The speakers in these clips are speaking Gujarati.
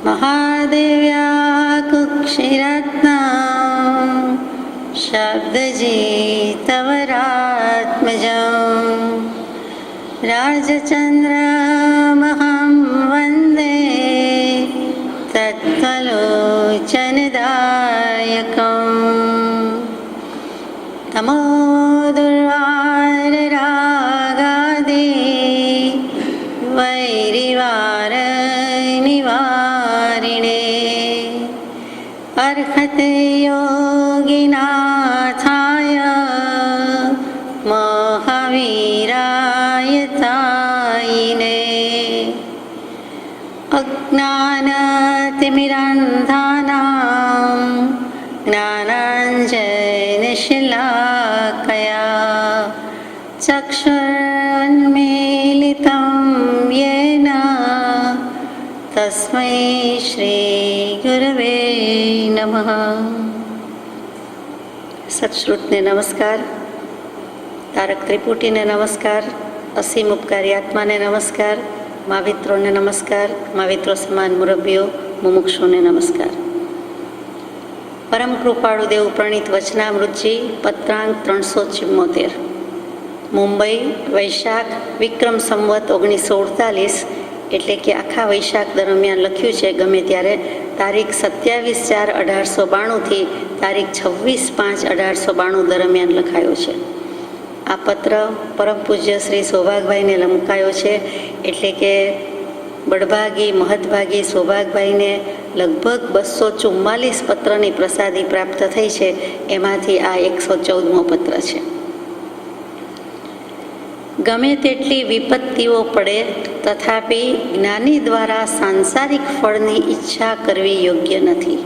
महादेव्या कुक्षिरत्ना शब्दजितवरात्मजं राजचन्द्रमहं वन्दे तत्त्वलोचनदायकम्। नमो दुर्वाररागादि वैरिवारनिवारिणे अर्हते योगिनाथाय महावीराय तायिने। अज्ञानतिमिरान्धानां ज्ञानाञ्जनशलाकया चक्षुरुन्मीलितं येन तस्मै श्रीगुरवे नमः। सत्श्रुतने नमस्कार, तारक त्रिपुटीने नमस्कार, असीम उपकारी आत्माने नमस्कार, महावित्रोने नमस्कार, महाविત્રો સમાન મુરબ્બીઓ, મુમુક્ષુને નમસ્કાર। પરમ કૃપાળુ દેવ પ્રણીત વચનામૃતજી પત્રાંક 374, મુંબઈ, વૈશાખ વિક્રમ સંવત 1948, એટલે કે આખા વૈશાખ દરમિયાન લખ્યું છે ગમે ત્યારે તારીખ 27/4/1892થી તારીખ 26/5/1892 દરમિયાન લખાયો છે। આ પત્ર પરમ પૂજ્ય શ્રી સૌભાગભાઈને મુકાયો છે, એટલે કે બળભાગી મહદભાગી સૌભાગભાઈને લગભગ 244 પત્રની પ્રસાદી પ્રાપ્ત થઈ છે, એમાંથી આ 114મો પત્ર છે। ગમે તેટલી વિપત્તિઓ પડે તથાપી જ્ઞાની દ્વારા સાંસારિક ફળની ઈચ્છા કરવી યોગ્ય નથી।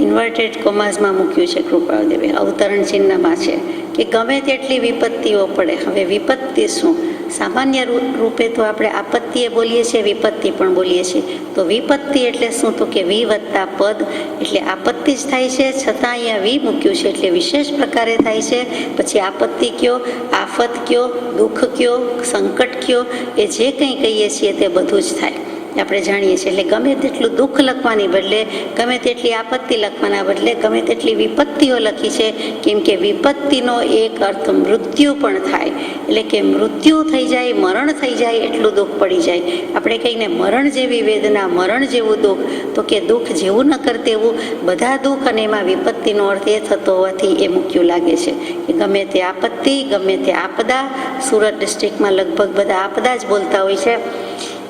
ઇન્વર્ટેડ કોમાસમાં મૂક્યું છે કૃપાળુદેવે, અવતરણ ચિહ્નમાં છે કે ગમે તેટલી વિપત્તિઓ પડે। હવે વિપત્તિ શું? સામાન્ય રૂપે તો આપણે આપત્તિએ બોલીએ છીએ, વિપત્તિ પણ બોલીએ છીએ। તો વિપત્તિ એટલે શું? તો કે વી વત્તા પદ, એટલે આપત્તિ જ થાય છે, છતાં અહીંયા વી મૂક્યું છે એટલે વિશેષ પ્રકારે થાય છે। પછી આપત્તિ કયો, આફત કયો, દુઃખ કયો, સંકટ કયો, એ જે કંઈ કહીએ છીએ તે બધું જ થાય, આપણે જાણીએ છીએ। એટલે ગમે તેટલું દુઃખ લખવાની બદલે, ગમે તેટલી આપત્તિ લખવાના બદલે ગમે તેટલી વિપત્તિઓ લખી છે, કેમ કે વિપત્તિનો એક અર્થ મૃત્યુ પણ થાય, એટલે કે મૃત્યુ થઈ જાય, મરણ થઈ જાય એટલું દુઃખ પડી જાય। આપણે કહીને મરણ જેવી વેદના, મરણ જેવું દુઃખ, તો કે દુઃખ જેવું ન કરતે એવું બધા દુઃખ, અને એમાં વિપત્તિનો અર્થ એ થતો હોવાથી એ મુખ્ય લાગે છે કે ગમે તે આપત્તિ, ગમે તે આપદા। સુરત ડિસ્ટ્રિક્ટમાં લગભગ બધા આપદા જ બોલતા હોય છે।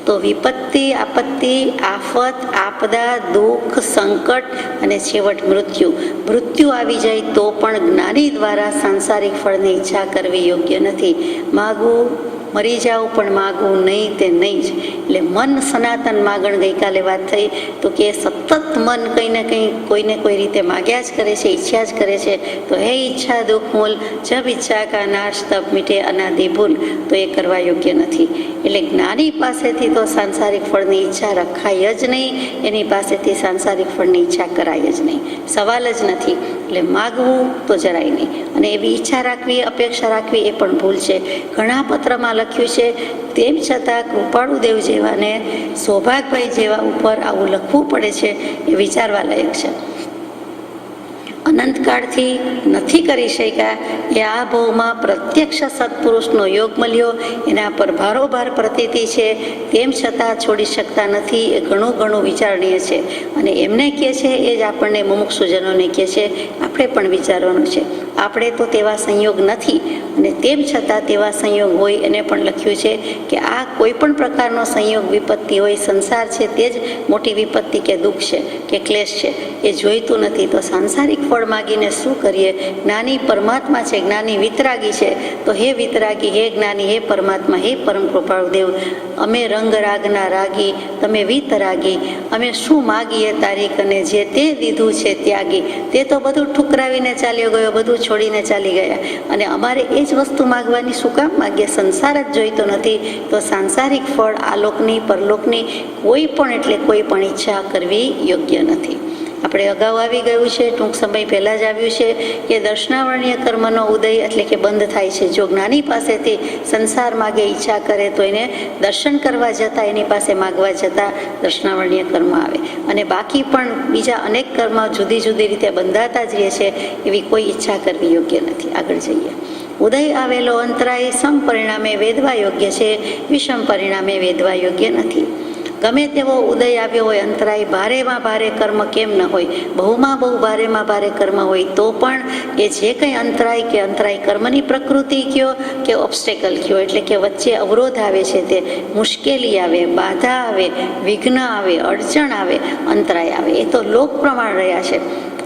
તો વિપત્તિ, આપત્તિ, આફત, આપદા, દુઃખ, સંકટ અને છેવટ મૃત્યુ। મૃત્યુ આવી જાય તો પણ જ્ઞાની દ્વારા સાંસારિક ફળની ઈચ્છા કરવી યોગ્ય નથી। માગવું, મરી જાવ પણ માગવું નહીં તે નહીં જ। એટલે મન સનાતન માગણ ગઈકાલે વાત થઈ, તો કે સતત મન કંઈ ને કંઈ કોઈને કોઈ રીતે માગ્યા જ કરે છે, ઈચ્છા જ કરે છે। તો હે ઈચ્છા દુઃખ મૂલ, જબ ઈચ્છા કા નાશ તબ મીટે અનાદિ ભૂલ, તો એ કરવા યોગ્ય નથી। એટલે જ્ઞાની પાસેથી તો સાંસારિક ફળની ઈચ્છા રખાય જ નહીં, એની પાસેથી સાંસારિક ફળની ઈચ્છા કરાય જ નહીં, સવાલ જ નથી। એટલે માગવું તો જરાય નહીં, અને એવી ઈચ્છા રાખવી, અપેક્ષા રાખવી એ પણ ભૂલ છે। ઘણા પત્રમાં લખ્યું છે, તેમ છતાં કૃપાળુદેવ જેવાને, સૌભાગભાઈ જેવા ઉપર આવું લખવું પડે છે, એ વિચારવા લાયક છે। અનંતકાળથી નથી કરી શક્યા એ આ ભાવમાં પ્રત્યક્ષ સત્પુરુષનો યોગ મળ્યો, એના પર ભારોભાર પ્રતીતિ છે, તેમ છતાં છોડી શકતા નથી, એ ઘણું ઘણું વિચારણીય છે। અને એમને કહે છે એ જ આપણને મુમુક્ષુજનોને કહે છે, આપણે પણ વિચારવાનું છે। આપણે તો તેવા સંયોગ નથી, અને તેમ છતાં તેવા સંયોગ હોય એને પણ લખ્યું છે કે આ કોઈ પણ પ્રકારનો સંયોગ વિપત્તિ હોય, સંસાર છે તે જ મોટી વિપત્તિ કે દુઃખ છે કે ક્લેશ છે, એ જોઈતું નથી। તો સાંસારિક ફળ માગીને શું કરીએ? જ્ઞાની પરમાત્મા છે, જ્ઞાની વિતરાગી છે, તો હે વિતરાગી, હે જ્ઞાની, હે પરમાત્મા, હે પરમ કૃપાળુદેવ, અમે રંગ રાગના રાગી, તમે વિતરાગી, અમે શું માગીએ તારી કને, જે તે દીધું છે ત્યાગી। તે તો બધું ઠુકરાવીને ચાલ્યો ગયો, બધું છોડીને ચાલી ગયા, અને અમારે એ જ વસ્તુ માગવાની શું કામ માગીએ? સંસાર જ જોઈતો નથી, તો સાંસારિક ફળ આલોકની, પરલોકની કોઈ પણ એટલે કોઈ પણ ઈચ્છા કરવી યોગ્ય નથી। આપણે અગાઉ આવી ગયું છે, ટૂંક સમય પહેલાં જ આવ્યું છે કે દર્શનાવરણીય કર્મનો ઉદય એટલે કે બંધ થાય છે. જો જ્ઞાની પાસેથી સંસાર માગે ઈચ્છા કરે તો એને દર્શન કરવા જતાં, એની પાસે માગવા જતાં દર્શનાવરણીય કર્મ આવે. અને બાકી પણ બીજા અનેક કર્મ જુદી જુદી રીતે બંધાતા જ રહે છે. એવી કોઈ ઈચ્છા કરવી યોગ્ય નથી. આગળ જઈએ. ઉદય આવેલો અંતરાય સમ પરિણામે વેદવા યોગ્ય છે, વિષમ પરિણામે વેદવા યોગ્ય નથી. ગમે તેવો ઉદય આવ્યો હોય અંતરાય, ભારેમાં ભારે કર્મ કેમ ન હોય, બહુમાં બહુ ભારેમાં ભારે કર્મ હોય તો પણ એ જે કંઈ અંતરાય કે અંતરાય કર્મની પ્રકૃતિ કયો કે ઓબ્સ્ટેકલ કયો, એટલે કે વચ્ચે અવરોધ આવે છે, તે મુશ્કેલી આવે, બાધા આવે, વિઘ્ન આવે, અડચણ આવે, અંતરાય આવે, એ તો લોક પ્રમાણ રહ્યા છે.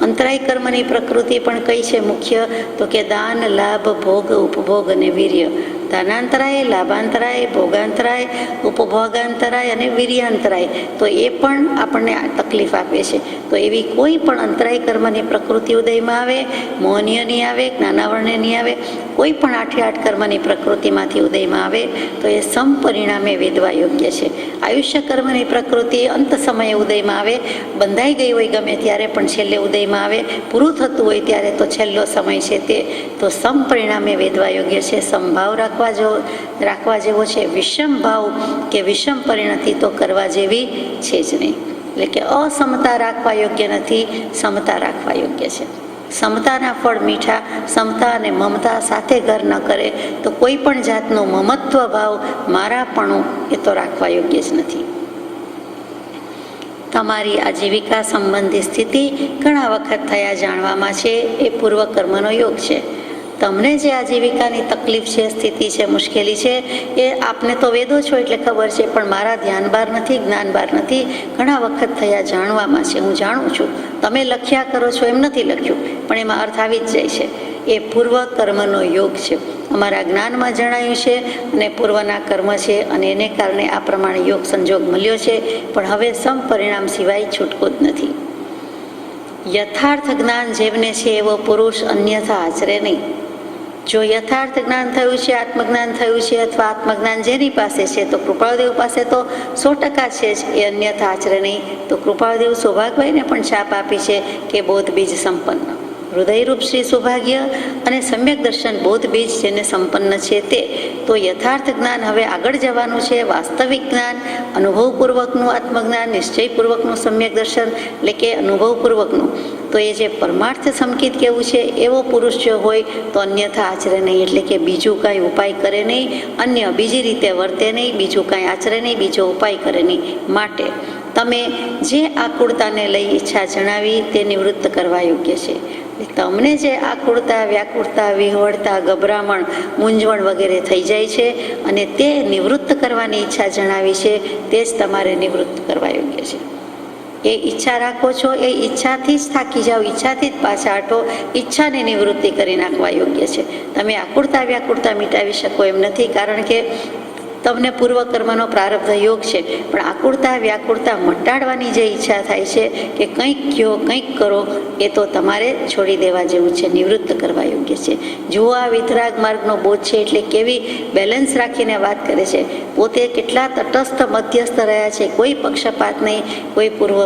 અંતરાય કર્મની પ્રકૃતિ પણ કઈ છે મુખ્ય? તો કે દાન, લાભ, ભોગ, ઉપભોગ અને વીર્ય. દાનાંતરાય, લાભાંતરાય, ભોગાંતરાય, ઉપભોગાંતરાય અને વીર્યાંતરાય. તો એ પણ આપણને તકલીફ આપે છે. તો એવી કોઈ પણ અંતરાય કર્મની પ્રકૃતિ ઉદયમાં આવે, મોહનીયની આવે, જ્ઞાનાવરણની આવે, કોઈ પણ આઠે આઠ કર્મની પ્રકૃતિમાંથી ઉદયમાં આવે તો એ સમ પરિણામે વેદવા યોગ્ય છે. આયુષ્ય કર્મની પ્રકૃતિ અંત સમયે ઉદયમાં આવે, બંધાઈ ગઈ હોય ગમે ત્યારે પણ છેલ્લે ઉદયમાં આવે, પૂરું થતું હોય ત્યારે તો છેલ્લો સમય છે તે તો સમ પરિણામે વેદવા યોગ્ય છે. સમભાવ રાખવા જેવો છે. વિષમ ભાવ કે વિષમ પરિણતિ તો કરવા જેવી છે જ નહીં. એટલે કે અસમતા રાખવા યોગ્ય નથી, સમતા રાખવા યોગ્ય છે. સમતાના ફળ મીઠા. સમતા અને મમતા સાથે ઘર ન કરે તો કોઈ પણ જાતનો મમત્વ ભાવ, મારાપણું એ તો રાખવા યોગ્ય જ નથી. તમારી આજીવિકા સંબંધી સ્થિતિ ઘણા વખત થયા જાણવામાં છે, એ પૂર્વકર્મનો યોગ છે. તમને જે આજીવિકાની તકલીફ છે, સ્થિતિ છે, મુશ્કેલી છે, એ આપને તો વેદો છો એટલે ખબર છે, પણ મારા ધ્યાન બહાર નથી, જ્ઞાન બહાર નથી, ઘણા વખત થયા જાણવામાં છે. હું જાણું છું, તમે લખ્યા કરો છો એમ નથી લખ્યું, પણ એમાં અર્થ આવી જ જાય છે. એ પૂર્વ કર્મનો યોગ છે. અમારા જ્ઞાનમાં જણાયું છે અને પૂર્વના કર્મ છે, અને એને કારણે આ પ્રમાણે યોગ સંજોગ મળ્યો છે. પણ હવે સમ પરિણામ સિવાય છૂટકો જ નથી. યથાર્થ જ્ઞાન જેમને છે એવો પુરુષ અન્યથા આચરે નહીં. જો યથાર્થ જ્ઞાન થયું છે, આત્મજ્ઞાન થયું છે, અથવા આત્મજ્ઞાન જેની પાસે છે, તો કૃપાળદેવ પાસે તો 100% છે જ, એ અન્યથા આચરે નહીં. તો કૃપાળદેવ સૌભાગભાઈને પણ છાપ આપી છે કે બોધ બીજ સંપન્ન. હૃદયરૂપ શ્રી સૌભાગ્ય અને સમ્યક દર્શન બોધ બીજ જેને સંપન્ન છે તે. તો યથાર્થ જ્ઞાન હવે આગળ જવાનું છે. વાસ્તવિક જ્ઞાન, અનુભવપૂર્વકનું આત્મજ્ઞાન, નિશ્ચયપૂર્વકનું સમ્યક દર્શન, એટલે કે અનુભવપૂર્વકનું. તો એ જે પરમાર્થ સંકિત કેવું છે એવો પુરુષ જો હોય તો અન્યથા આચરે નહીં, એટલે કે બીજું કાંઈ ઉપાય કરે નહીં, અન્ય બીજી રીતે વર્તે નહીં, બીજું કાંઈ આચરે નહીં, બીજો ઉપાય કરે નહીં. માટે તમે જે આકુળતાને લઈ ઈચ્છા જણાવી તે નિવૃત્ત કરવા યોગ્ય છે. તમને જે આકુળતા, વ્યાકુળતા, વિહવળતા, ગભરામણ, મૂંઝવણ વગેરે થઈ જાય છે અને તે નિવૃત્ત કરવાની ઈચ્છા જણાવી છે, તે જ તમારે નિવૃત્ત કરવા યોગ્ય છે. એ ઈચ્છા રાખો છો, એ ઈચ્છાથી જ થાકી જાઓ, ઈચ્છાથી જ પાછા હટો, ઈચ્છાની નિવૃત્તિ કરી નાખવા યોગ્ય છે. તમે આકુળતા, વ્યાકુળતા મિટાવી શકો એમ નથી, કારણ કે તમને પૂર્વકર્મનો પ્રારબ્ધ યોગ છે. પણ આકુળતા, વ્યાકુળતા મટાડવાની જે ઈચ્છા થાય છે કે કંઈક કહો, કંઈક કરો, એ તો તમારે છોડી દેવા જેવું છે, નિવૃત્ત કરવા યોગ્ય છે. જુઓ, આ વિતરાગ માર્ગનો બોધ છે એટલે કેવી બેલેન્સ રાખીને વાત કરે છે. પોતે કેટલા તટસ્થ મધ્યસ્થ રહ્યા છે, કોઈ પક્ષપાત નહીં, કોઈ પૂર્વ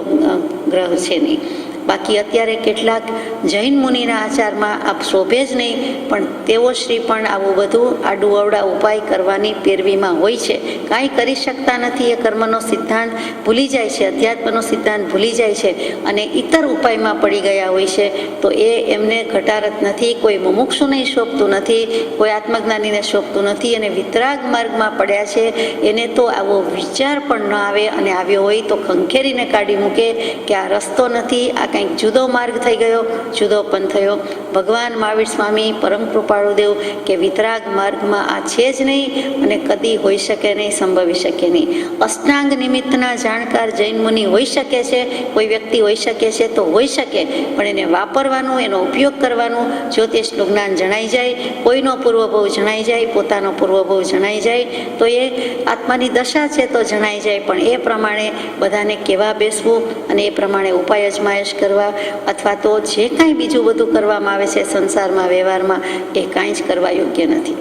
ગ્રહ છે નહીં. બાકી અત્યારે કેટલાક જૈન મુનિના આચારમાં આ શોભે જ નહીં, પણ તેઓ શ્રી પણ આવું બધું આડું અવડા ઉપાય કરવાની પેરવીમાં હોય છે. કાંઈ કરી શકતા નથી, એ કર્મનો સિદ્ધાંત ભૂલી જાય છે, અધ્યાત્મનો સિદ્ધાંત ભૂલી જાય છે અને ઇતર ઉપાયમાં પડી ગયા હોય છે. તો એ એમને ઘટારત નથી, કોઈ મુમુક્ષુને શોભતું નથી, કોઈ આત્મજ્ઞાનીને શોભતું નથી, અને વિતરાગ માર્ગમાં પડ્યા છે. એને તો આવો વિચાર પણ ન આવે, અને આવ્યો હોય તો ખંખેરીને કાઢી મૂકે કે આ રસ્તો નથી, આ કંઈક જુદો માર્ગ થઈ ગયો, જુદો પણ થયો. ભગવાન મહાવીર સ્વામી, પરમ કૃપાળુદેવ કે વિતરાગ માર્ગમાં આ છે જ નહીં અને કદી હોઈ શકે નહીં, સંભવી શકે નહીં. અષ્ટાંગ નિમિત્તના જાણકાર જૈન મુનિ હોઈ શકે છે, કોઈ વ્યક્તિ હોઈ શકે છે તો હોઈ શકે, પણ એને વાપરવાનું, એનો ઉપયોગ કરવાનું, જ્યોતિષનું જ્ઞાન જણાઈ જાય, કોઈનો પૂર્વભવ જણાઈ જાય, પોતાનો પૂર્વભવ જણાઈ જાય તો એ આત્માની દશા છે તો જણાઈ જાય. પણ એ પ્રમાણે બધાને કેવા બેસવું અને એ પ્રમાણે ઉપાય અજમાયશ કરવા, અથવા તો જે કાંઈ બીજું બધું કરવામાં આવે છે સંસારમાં, વ્યવહારમાં, એ કાંઈ જ કરવા યોગ્ય નથી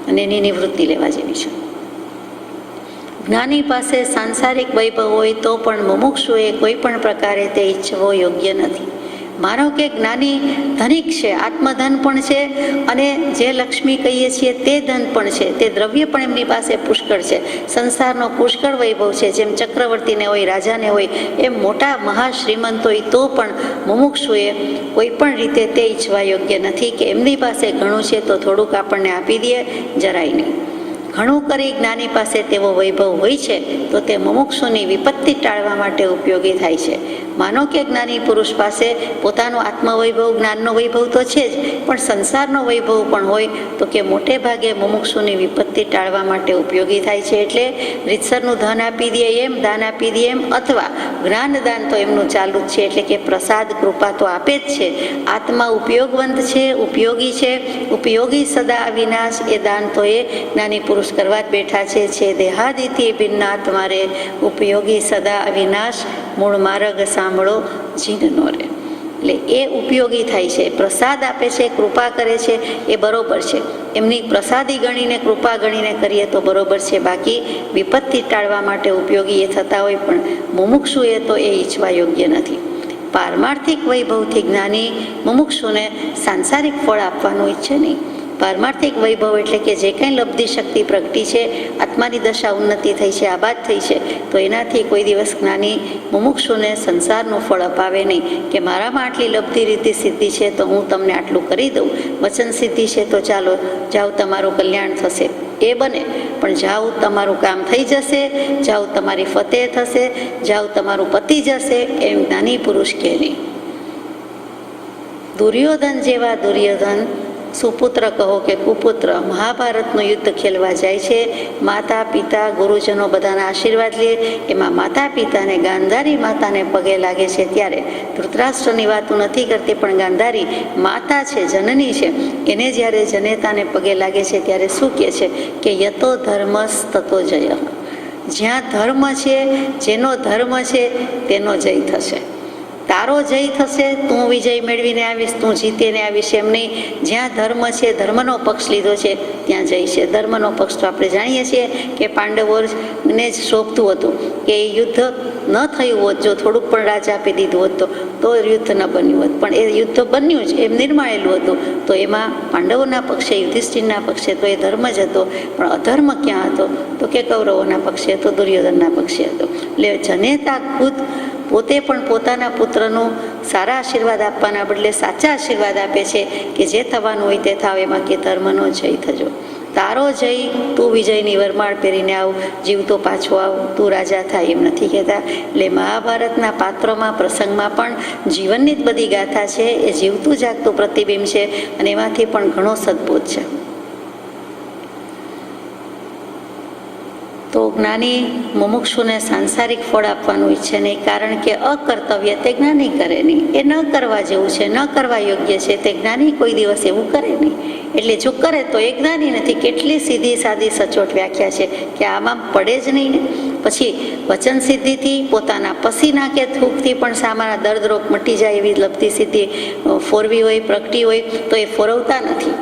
અને એની નિવૃત્તિ લેવા જેવી છે. જ્ઞાની પાસે સાંસારિક વૈભવ હોય તો પણ મુમુક્ષુએ કોઈ પણ પ્રકારે તે ઈચ્છવો યોગ્ય નથી. માનો કે જ્ઞાની ધનિક છે, આત્મધન પણ છે, અને જે લક્ષ્મી કહીએ છીએ તે ધન પણ છે, તે દ્રવ્ય પણ એમની પાસે પુષ્કળ છે, સંસારનો પુષ્કળ વૈભવ છે. જેમ ચક્રવર્તીને હોય, રાજાને હોય, એમ મોટા મહાશ્રીમંત હોય તો પણ મુમુક્ષુએ કોઈ પણ રીતે તે ઈચ્છવા યોગ્ય નથી કે એમની પાસે ઘણું છે તો થોડુંક આપણને આપી દે, જરાય નહીં. ઘણું કરી જ્ઞાની પાસે તેવો વૈભવ હોય છે તો તે મુમુક્ષુની વિપત્તિ ટાળવા માટે ઉપયોગી થાય છે. માનો કે જ્ઞાની પુરુષ પાસે પોતાનો આત્મવૈભવ, જ્ઞાનનો વૈભવ તો છે જ, પણ સંસારનો વૈભવ પણ હોય તો કે મોટે ભાગે મુમુક્ષુની વિપત્તિ ટાળવા માટે ઉપયોગી થાય છે. એટલે રીતસરનું ધન આપી દે એમ, દાન આપી દે એમ, અથવા જ્ઞાનદાન તો એમનું ચાલુ જ છે. એટલે કે પ્રસાદ, કૃપા તો આપે જ છે. આત્મા ઉપયોગવંત છે, ઉપયોગી છે, ઉપયોગી સદા અવિનાશ, એ દાન તો એ જ્ઞાની પુરુષ કરવા જ બેઠા છે. દેહાદિતિ ભિન્નાત્મા રે, ઉપયોગી સદા અવિનાશ, મૂળ માર્ગ સાંભળો જીનનો રે. એટલે એ ઉપયોગી થાય છે, પ્રસાદ આપે છે, કૃપા કરે છે, એ બરોબર છે. એમની પ્રસાદી ગણીને, કૃપા ગણીને કરીએ તો બરોબર છે. બાકી વિપત્તિ ટાળવા માટે ઉપયોગી એ થતા હોય, પણ મુમુક્ષુ એ તો એ ઈચ્છવા યોગ્ય નથી. પારમાર્થિક વૈભવથી જ્ઞાની મુમુક્ષુને સાંસારિક ફળ આપવાનું ઈચ્છે નહીં. પારમાર્થિક વૈભવ એટલે કે જે કંઈ લબ્ધિ શક્તિ પ્રગટી છે, આત્માની દશા ઉન્નતિ થઈ છે, આબાદ થઈ છે, તો એનાથી કોઈ દિવસ જ્ઞાની મુમુક્ષુને સંસારનું ફળ અપાવે નહીં. કે મારામાં આટલી લબ્ધિ રીતિ સિદ્ધિ છે તો હું તમને આટલું કરી દઉં, વચન સિદ્ધિ છે તો ચાલો જાઓ, તમારું કલ્યાણ થશે, એ બને. પણ જાઓ તમારું કામ થઈ જશે, જાઓ તમારી ફતેહ થશે, જાઓ તમારું પતિ જશે, એમ જ્ઞાની પુરુષ કહે નહીં. દુર્યોધન જેવા દુર્યોધન, સુપુત્ર કહો કે કુપુત્ર, મહાભારતનું યુદ્ધ ખેલવા જાય છે. માતા પિતા ગુરુજનો બધાના આશીર્વાદ લે. એમાં માતા પિતાને, ગાંધારી માતાને પગે લાગે છે. ત્યારે ધૃતરાષ્ટ્રની વાતો નથી કરતી, પણ ગાંધારી માતા છે, જનની છે, એને જ્યારે જનેતાને પગે લાગે છે ત્યારે શું કહે છે કે યતો ધર્મસ તતો જય. જ્યાં ધર્મ છે, જેનો ધર્મ છે તેનો જય થશે. તારો જય થશે, તું વિજય મેળવીને આવીશ, તું જીતીને આવીશ, એમ નહીં. જ્યાં ધર્મ છે, ધર્મનો પક્ષ લીધો છે, ત્યાં જય છે. ધર્મનો પક્ષ તો આપણે જાણીએ છીએ કે પાંડવોને જ શોભતું હતું કે એ યુદ્ધ ન થયું હોત, જો થોડુંક પણ રાજ આપી દીધું હોત તો યુદ્ધ ન બન્યું હોત. પણ એ યુદ્ધ બન્યું જ, એમ નિર્માણેલું હતું. તો એમાં પાંડવોના પક્ષે, યુધિષ્ઠિરના પક્ષે તો એ ધર્મ જ હતો. પણ અધર્મ ક્યાં હતો તો કે કૌરવોના પક્ષે હતો, દુર્યોધનના પક્ષે હતો. એટલે જનેતા ખુદ પોતે પણ પોતાના પુત્રનું સારા આશીર્વાદ આપવાના બદલે સાચા આશીર્વાદ આપે છે કે જે થવાનું હોય તે થાવ, એમાં કે ધર્મનો જય થજો. તારો જય, તું વિજયની વરમાળ પહેરીને આવ, જીવતો પાછો આવ, તું રાજા થાય, એમ નથી કહેતા. એટલે મહાભારતના પાત્રોમાં, પ્રસંગમાં પણ જીવનની જ બધી ગાથા છે. એ જીવતું જાગતું પ્રતિબિંબ છે, અને એમાંથી પણ ઘણો સદબોધ છે. તો જ્ઞાની મુમુક્ષુને સાંસારિક ફળ આપવાનું ઈચ્છે નહીં, કારણ કે અકર્તવ્ય તે જ્ઞાની કરે નહીં. એ ન કરવા જેવું છે, ન કરવા યોગ્ય છે, તે જ્ઞાની કોઈ દિવસ એવું કરે નહીં. એટલે જો કરે તો એ જ્ઞાની નથી. કેટલી સીધી સાદી સચોટ વ્યાખ્યા છે કે આમાં પડે જ નહીં ને. પછી વચન સિદ્ધિથી, પોતાના પસીના કે થૂકથી પણ સામાના દર્દ રોગ મટી જાય એવી લબ્ધિ સિદ્ધિ ફોરવી હોય, પ્રગટી હોય તો એ ફોરવતા નથી.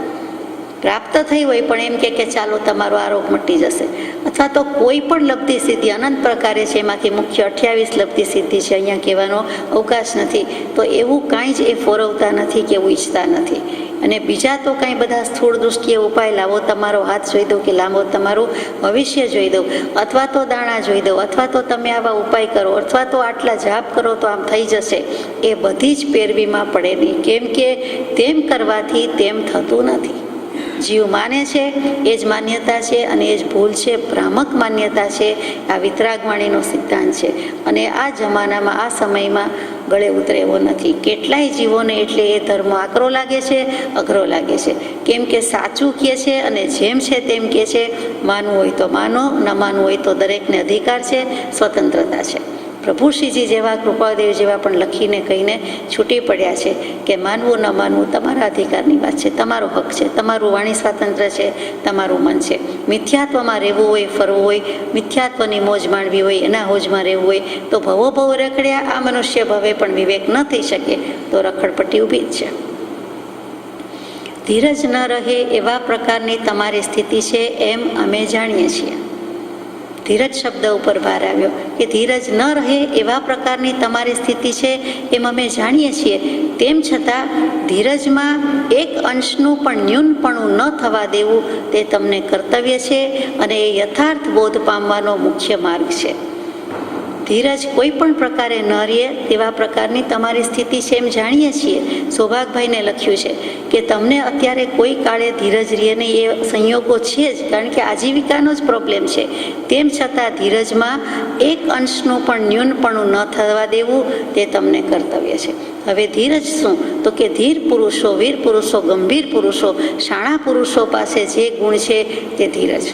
પ્રાપ્ત થઈ હોય પણ એમ કે ચાલો તમારો આ રોગ મટી જશે. અથવા તો કોઈ પણ લબ્ધિ સિદ્ધિ અનંત પ્રકારે છે, એમાંથી મુખ્ય 28 લબ્ધિ સિદ્ધિ છે, અહીંયા કહેવાનો અવકાશ નથી. તો એવું કાંઈ જ એ ફોરવતા નથી કે એવું ઈચ્છતા નથી. અને બીજા તો કાંઈ બધા સ્થૂળ દૃષ્ટિએ ઉપાય, લાવો તમારો હાથ જોઈ દઉં, કે લાંબો તમારું ભવિષ્ય જોઈ દઉં, અથવા તો દાણા જોઈ દઉં, અથવા તો તમે આવા ઉપાય કરો, અથવા તો આટલા જાપ કરો તો આમ થઈ જશે, એ બધી જ પેરવીમાં પડે નહીં. કેમ કે તેમ કરવાથી તેમ થતું નથી. જીવ માને છે એ જ માન્યતા છે, અને એ જ ભૂલ છે, ભ્રામક માન્યતા છે. આ વિતરાગવાણીનો સિદ્ધાંત છે, અને આ જમાનામાં, આ સમયમાં ગળે ઉતરે એવો નથી. કેટલાય જીવોને એટલે એ ધર્મ આકરો લાગે છે, અઘરો લાગે છે. કેમ કે સાચું કહે છે અને જેમ છે તેમ કહે છે. માનવું હોય તો માનો, ન માનવું હોય તો દરેકને અધિકાર છે, સ્વતંત્રતા છે. પ્રભુ શ્રીજી જેવા, કૃપાદેવ જેવા પણ લખીને કહીને છૂટી પડ્યા છે કે માનવું ન માનવું તમારા અધિકારની વાત છે, તમારો હક છે, તમારું વાણી સ્વાતંત્ર્ય છે, તમારું મન છે. મિથ્યાત્વમાં રહેવું હોય, ફરવું હોય, મિથ્યાત્વની મોજ માણવી હોય, એના હોજમાં રહેવું હોય તો ભવો ભવો રખડ્યા આ મનુષ્ય ભવે પણ વિવેક ન થઈ શકે તો રખડપટ્ટી ઊભી જ છે. ધીરજ ન રહે એવા પ્રકારની તમારી સ્થિતિ છે, એમ અમે જાણીએ છીએ. ધીરજ શબ્દ ઉપર ભાર આવ્યો કે ધીરજ ન રહે એવા પ્રકારની તમારી સ્થિતિ છે એમ અમે જાણીએ છીએ, તેમ છતાં ધીરજમાં એક અંશનું પણ ન્યૂનપણું ન થવા દેવું તે તમને કર્તવ્ય છે અને એ યથાર્થ બોધ પામવાનો મુખ્ય માર્ગ છે. ધીરજ કોઈ પણ પ્રકારે ન રહે તેવા પ્રકારની તમારી સ્થિતિ છે એમ જાણીએ છીએ. સૌભાગભાઈને લખ્યું છે કે તમને અત્યારે કોઈ કાળે ધીરજ રહે નહીં એ સંયોગો છે જ, કારણ કે આજીવિકાનો જ પ્રોબ્લેમ છે. તેમ છતાં ધીરજમાં એક અંશનું પણ ન્યૂનપણું ન થવા દેવું તે તમને કર્તવ્ય છે. હવે ધીરજ શું? તો કે ધીર પુરુષો, વીર પુરુષો, ગંભીર પુરુષો, શાણા પુરુષો પાસે જે ગુણ છે તે ધીરજ.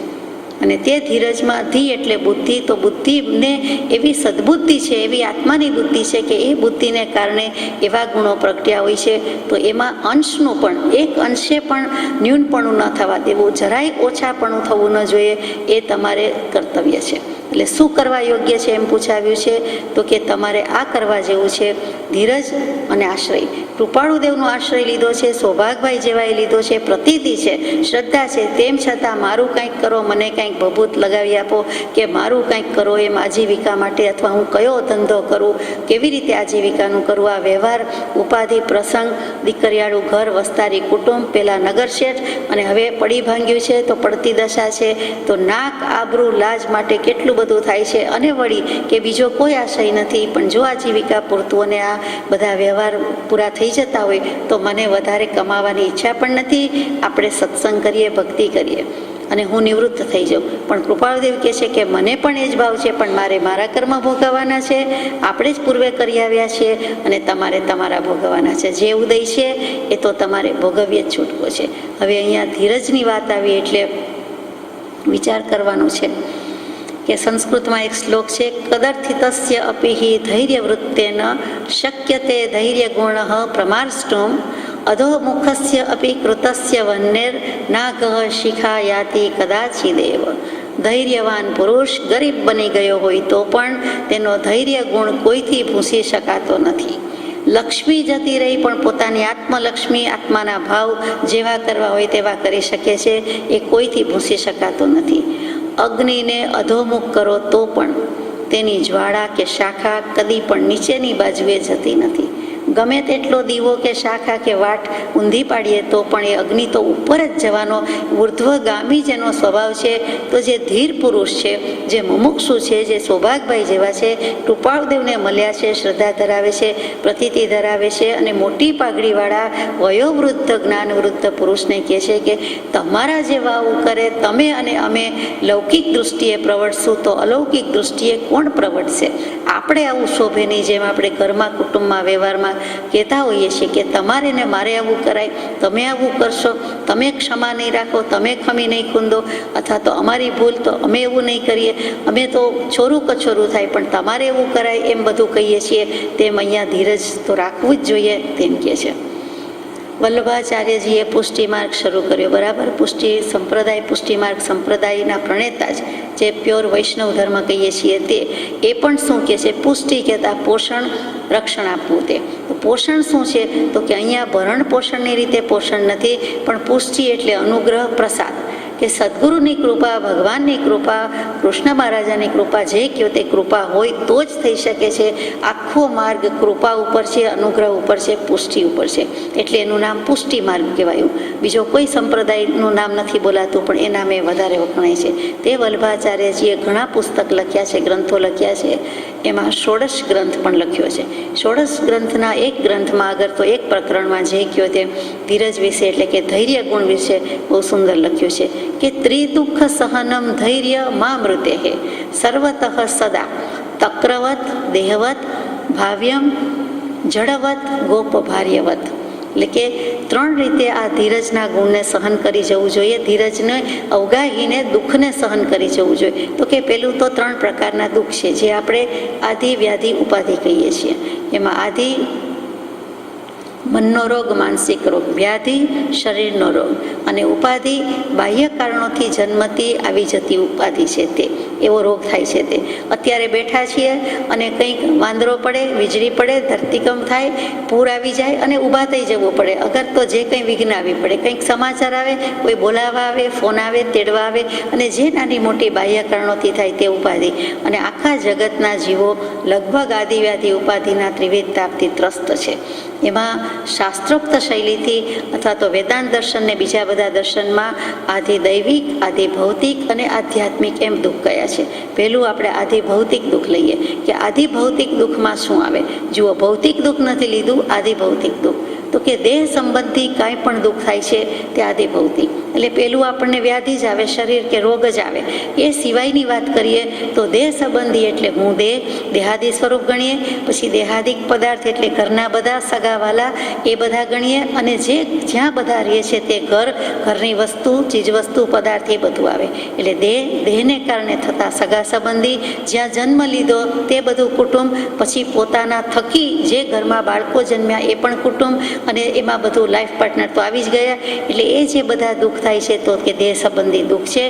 અને તે ધીરજમાં ધી એટલે બુદ્ધિ, તો બુદ્ધિને એવી સદબુદ્ધિ છે, એવી આત્માની બુદ્ધિ છે કે એ બુદ્ધિને કારણે એવા ગુણો પ્રગટ્યા હોય છે. તો એમાં અંશનું પણ એક અંશે પણ ન્યૂનપણું ન થવા દેવું, જરાય ઓછાપણું થવું ન જોઈએ, એ તમારે કર્તવ્ય છે. એટલે શું કરવા યોગ્ય છે એમ પૂછાવ્યું છે, તો કે તમારે આ કરવા જેવું છે ધીરજ અને આશ્રય. કૃપાળુદેવનો આશ્રય લીધો છે, સૌભાગભાઈ જેવાએ લીધો છે, પ્રતીતિ છે, શ્રદ્ધા છે. તેમ છતાં મારું કંઈક કરો, મને કંઈક ભભૂત લગાવી આપો, કે મારું કંઈક કરો એમ આજીવિકા માટે, અથવા હું કયો ધંધો કરું, કેવી રીતે આજીવિકાનું કરવું, આ વ્યવહાર, ઉપાધિ, પ્રસંગ, દીકરીયાળું ઘર, વસ્તારી કુટુંબ, પેલા નગર શેઠ, અને હવે પડી ભાંગ્યું છે તો પડતી દશા છે, તો નાક, આબરૂ, લાજ માટે કેટલું બધું થાય છે. અને વળી કે બીજો કોઈ આશય નથી, પણ જો આજીવિકા પૂરતું અને આ બધા વ્યવહાર પૂરા થઈ જતા હોય તો મને વધારે કમાવાની ઈચ્છા પણ નથી. આપણે સત્સંગ કરીએ, ભક્તિ કરીએ અને હું નિવૃત્ત થઈ જાઉં. પણ કૃપાળુદેવ કહે છે કે મને પણ એ જ ભાવ છે, પણ મારે મારા કર્મ ભોગવવાના છે, આપણે જ પૂર્વે કરી આવ્યા છીએ, અને તમારે તમારા ભોગવવાના છે. જે ઉદય છે એ તો તમારે ભોગવ્ય જ છૂટકો છે. હવે અહીંયા ધીરજની વાત આવી એટલે વિચાર કરવાનો છે કે સંસ્કૃતમાં એક શ્લોક છે, કદર્થિતસ્ય અપિહિ ધૈર્ય વૃત્તેન શક્યતે ધૈર્ય ગુણ પ્રમાર્ષ્ટુમ અધોમુખસ્ય અપિ કૃતસ્ય વન્નેર નાગહ શિખા યાતિ કદાચિદેવ. ધૈર્યવાન પુરુષ ગરીબ બની ગયો હોય તો પણ તેનો ધૈર્ય ગુણ કોઈથી ભૂંસી શકાતો નથી. લક્ષ્મી જતી રહી પણ પોતાની આત્મલક્ષ્મી, આત્માના ભાવ જેવા કરવા હોય તેવા કરી શકે છે, એ કોઈથી ભૂંસી શકાતો નથી. અગ્નિને અધોમુખ કરો તો પણ તેની જ્વાળા કે શાખા કદી પણ નીચેની બાજુએ જતી નથી. ગમે તેટલો દીવો કે શાખા કે વાટ ઊંધી પાડીએ તો પણ એ અગ્નિ તો ઉપર જ જવાનો, ઉર્ધ્વગામી જેનો સ્વભાવ છે. તો જે ધીર પુરુષ છે, જે મુમુક્ષુ છે, જે સૌભાગભાઈ જેવા છે, કૃપાળુદેવને મળ્યા છે, શ્રદ્ધા ધરાવે છે, પ્રતીતિ ધરાવે છે, અને મોટી પાઘડીવાળા વયોવૃદ્ધ જ્ઞાનવૃદ્ધ પુરુષને કહે છે કે તમારા જેવા આવું કરે, તમે અને અમે લૌકિક દૃષ્ટિએ પ્રવર્તશું તો અલૌકિક દૃષ્ટિએ કોણ પ્રવર્તશે? આપણે આવું શોભે નહીં. જેમ આપણે ઘરમાં, કુટુંબમાં, વ્યવહારમાં કહેતા હોઈએ છીએ કે તમારે ને મારે આવું કરાય, તમે આવું કરશો, તમે ક્ષમા નહીં રાખો, તમે ખમી નહીં ખૂંદો, અથવા તો અમારી ભૂલ તો અમે એવું નહીં કરીએ, અમે તો છોરું કછોરું થાય પણ તમારે એવું કરાય, એમ બધું કહીએ છીએ. તેમ અહીંયા ધીરજ તો રાખવું જ જોઈએ તેમ કહે છે. વલ્લભાચાર્યજીએ પુષ્ટિમાર્ગ શરૂ કર્યો, બરાબર. પુષ્ટિમાર્ગ સંપ્રદાયના પ્રણેતા જ, જે પ્યોર વૈષ્ણવ ધર્મ કહીએ છીએ તે, એ પણ શું કહે છે? પુષ્ટિ કહેતા પોષણ, રક્ષણ આપવું. તે પોષણ શું છે? તો કે અહીંયા ભરણ પોષણની રીતે પોષણ નથી, પણ પુષ્ટિ એટલે અનુગ્રહ, પ્રસાદ, કે સદગુરુની કૃપા, ભગવાનની કૃપા, કૃષ્ણ મહારાજાની કૃપા, જે કહો તે કૃપા હોય તો જ થઈ શકે છે. આખો માર્ગ કૃપા ઉપર છે, અનુગ્રહ ઉપર છે, પુષ્ટિ ઉપર છે, એટલે એનું નામ પુષ્ટિ માર્ગ કહેવાયું. બીજો કોઈ સંપ્રદાયનું નામ નથી બોલાતું, પણ એ નામે વધારે વખણાય છે. તે વલ્લભાચાર્યજીએ ઘણા પુસ્તક લખ્યા છે, ગ્રંથો લખ્યા છે. એમાં ષોડશ ગ્રંથ પણ લખ્યો છે. ષોડશ ગ્રંથના એક ગ્રંથમાં આગળ તો એક પ્રકરણમાં જે કહ્યો તે ધીરજ વિશે, એટલે કે ધૈર્ય ગુણ વિશે બહુ સુંદર લખ્યું છે કે ત્રિદુઃખ સહનમ ધૈર્ય મા મૃતે હે સર્વતઃ સદા તક્રવત દેહવત ભાવ્યમ જડવત ગોપ ભાર્યવત. એટલે કે ત્રણ રીતે આ ધીરજના ગુણને સહન કરી જવું જોઈએ, ધીરજને અવગાહીને દુઃખને સહન કરી જવું જોઈએ. તો કે પેલું તો ત્રણ પ્રકારના દુઃખ છે, જે આપણે આધિ, વ્યાધિ, ઉપાધિ કહીએ છીએ. એમાં આધિ મનનો રોગ, માનસિક રોગ, વ્યાધિ શરીરનો રોગ, અને ઉપાધિ બાહ્ય કારણોથી જન્મથી આવી જતી ઉપાધિ છે તે એવો રોગ થાય છે. તે અત્યારે બેઠા છીએ અને કંઈક વાંદરો પડે, વીજળી પડે, ધરતીકંપ થાય, પૂર આવી જાય અને ઊભા થઈ જવું પડે. અગર તો જે કંઈ વિઘ્ન આવી પડે, કંઈક સમાચાર આવે, કોઈ બોલાવવા આવે, ફોન આવે, તેડવા આવે, અને જે નાની મોટી બાહ્ય કારણોથી થાય તે ઉપાધિ. અને આખા જગતના જીવો લગભગ આદિવ્યાધિ ઉપાધિના ત્રિવિધ તાપથી ત્રસ્ત છે. એમાં શાસ્ત્રોક્ત શૈલીથી અથવા તો વેદાંત દર્શન ને બીજા બધા દર્શનમાં આધિ દૈવિક, આધિ ભૌતિક અને આધ્યાત્મિક એમ દુઃખ કયા છે. પહેલું આપણે આધિ ભૌતિક દુઃખ લઈએ કે આધિ ભૌતિક દુઃખમાં શું આવે. જુઓ, ભૌતિક દુઃખ નથી લીધું, આધિ ભૌતિક દુઃખ. તો કે દેહ સંબંધી કાંઈ પણ દુઃખ થાય છે તે આધિ ભૌતિક. એટલે પહેલું આપણને વ્યાધિ જ આવે, શરીર કે રોગ જ આવે. એ સિવાયની વાત કરીએ તો દેહ સંબંધી એટલે હું દેહ, દેહાદિ સ્વરૂપ ગણીએ. પછી દેહાદિક પદાર્થ એટલે ઘરના બધા સગાવાલા એ બધા ગણીએ. અને જે જ્યાં બધા રહે છે તે ઘર, ઘરની વસ્તુ, ચીજવસ્તુ, પદાર્થ એ બધું આવે. એટલે દેહ, દેહને કારણે થતા સગા સંબંધી, જ્યાં જન્મ લીધો તે બધું કુટુંબ, પછી પોતાના થકી જે ઘરમાં બાળકો જન્મ્યા એ પણ કુટુંબ, અને એમાં બધું લાઈફ પાર્ટનર તો આવી જ ગયા. એટલે એ જે બધા દુઃખ થાય છે તો કે દેહ સંબંધી દુઃખ છે.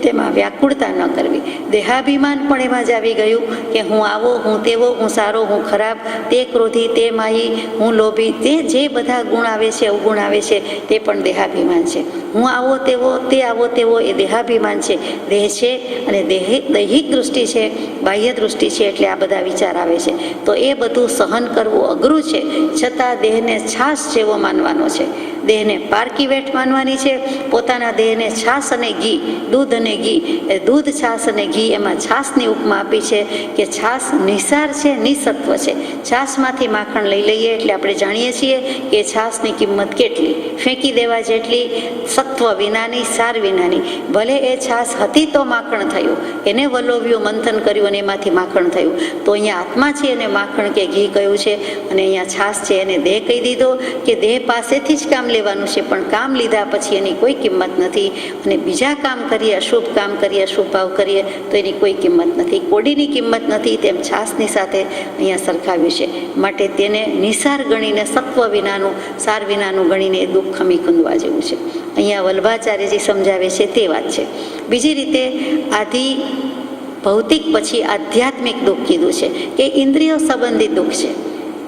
તેમાં વ્યાકુળતા ન કરવી. દેહાભિમાન પણ એમાં જ આવી ગયું કે હું આવો, હું તેવો, હું સારો, હું ખરાબ, તે ક્રોધી, તે માહી, હું લોભી, તે જે બધા ગુણ આવે છે, અવગુણ આવે છે તે પણ દેહાભિમાન છે. હું આવો તેવો, તે આવો તેવો એ દેહાભિમાન છે. દેહ છે અને દૈહિક દૃષ્ટિ છે, બાહ્ય દૃષ્ટિ છે, એટલે આ બધા વિચાર આવે છે. તો એ બધું સહન કરવું અઘરું છે. છતાં દેહને છાશ જેવો માનવાનો છે, દેહને પારકી વેઠ માનવાની છે. પોતાના દેહને છાશ અને ઘી, દૂધ અને ઘી, એ દૂધ, છાશ અને ઘી, એમાં છાશની ઉપમા આપી છે કે છાશ નિસાર છે, નિસત્વ છે. છાશમાંથી માખણ લઈ લઈએ એટલે આપણે જાણીએ છીએ કે છાશની કિંમત કેટલી, ફેંકી દેવા જેટલી, સત્વ વિનાની, સાર વિનાની. ભલે એ છાશ હતી તો માખણ થયું, એને વલોવ્યું, મંથન કર્યું અને એમાંથી માખણ થયું. તો અહીંયા આત્મા છે એને માખણ કે ઘી કહ્યું છે, અને અહીંયા છાશ છે એને દેહ કહી દીધો કે દેહ પાસેથી જ કામ લેવાનું છે, પણ કામ લીધા પછી એની કોઈ કિંમત નથી. અને બીજા કામ કરીએ, અશુભ કામ કરીએ, અશુભ ભાવ કરીએ તો એની કોઈ કિંમત નથી, કોડીની કિંમત નથી. તેમ છાશની સાથે અહીંયા સરખાવ્યું છે. માટે તેને નિસાર ગણીને, સત્વ વિનાનું, સાર વિનાનું ગણીને એ દુઃખ ખમી ખૂંદવા જેવું છે. અહીંયા વલ્ભાચાર્યજી સમજાવે છે તે વાત છે. બીજી રીતે આધિ ભૌતિક પછી આધ્યાત્મિક દુઃખ કીધું છે કે ઇન્દ્રિયો સંબંધિત દુઃખ છે.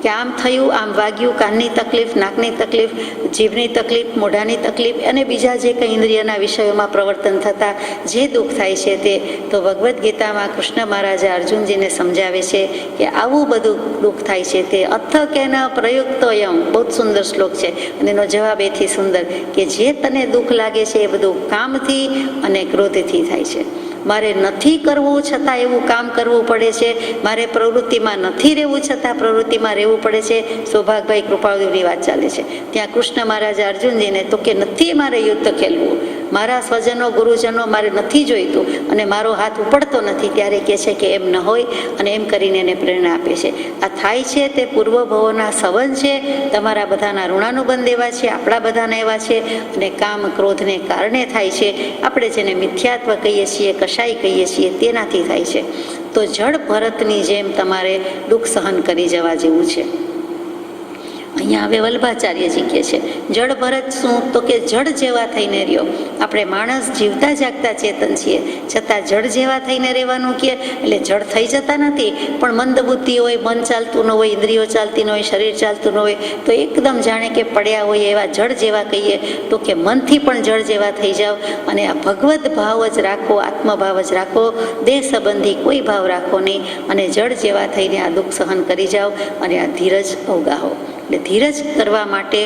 કે આમ થયું, આમ વાગ્યું, કાનની તકલીફ, નાકની તકલીફ, જીભની તકલીફ, મોઢાની તકલીફ, અને બીજા જે કંઈ ઇન્દ્રિયના વિષયોમાં પ્રવર્તન થતાં જે દુઃખ થાય છે તે તો ભગવદ્ ગીતામાં કૃષ્ણ મહારાજે અર્જુનજીને સમજાવે છે કે આવું બધું દુઃખ થાય છે તે અથ કેન પ્રયુક્તોયમ. બહુ જ સુંદર શ્લોક છે અને એનો જવાબ એથી સુંદર કે જે તને દુઃખ લાગે છે એ બધું કામથી અને ક્રોધથી થાય છે. મારે નથી કરવું છતાં એવું કામ કરવું પડે છે, મારે પ્રવૃત્તિમાં નથી રહેવું છતાં પ્રવૃત્તિમાં રહેવું પડે છે. સૌભાગભાઈ કૃપાળુદેવની વાત ચાલે છે ત્યાં કૃષ્ણ મહારાજે અર્જુનજીને તો કે નથી મારે યુદ્ધ ખેલવું, મારા સ્વજનો, ગુરુજનો મારે નથી જોઈતું અને મારો હાથ ઉપડતો નથી. ત્યારે કહે છે કે એમ ન હોય, અને એમ કરીને એને પ્રેરણા આપે છે. આ થાય છે તે પૂર્વભવોના સંબંધ છે, તમારા બધાના ઋણાનુબંધ એવા છે, આપણા બધાના એવા છે, અને કામ ક્રોધને કારણે થાય છે. આપણે જેને મિથ્યાત્વ કહીએ છીએ, કશાઈ કહીએ છીએ, તેનાથી થાય છે. તો જળ ભરતની જેમ તમારે દુઃખ સહન કરી જવા જેવું છે. અહીંયા હવે વલ્ભાચાર્યજી કહે છે જળ ભરત શું, તો કે જળ જેવા થઈને રહ્યો. આપણે માણસ જીવતા જાગતા ચેતન છીએ, છતાં જળ જેવા થઈને રહેવાનું કહે એટલે જળ થઈ જતા નથી, પણ મંદ બુદ્ધિ હોય, મન ચાલતું ન હોય, ઇન્દ્રિયો ચાલતી ન હોય, શરીર ચાલતું ન હોય, તો એકદમ જાણે કે પડ્યા હોય એવા જળ જેવા કહીએ. તો કે મનથી પણ જળ જેવા થઈ જાઓ અને આ ભગવદ ભાવ જ રાખો, આત્મભાવ જ રાખો, દેહ સંબંધી કોઈ ભાવ રાખો નહીં, અને જળ જેવા થઈને આ દુઃખ સહન કરી જાઓ અને આ ધીરજ અવગાહો. એટલે ધીરજ કરવા માટે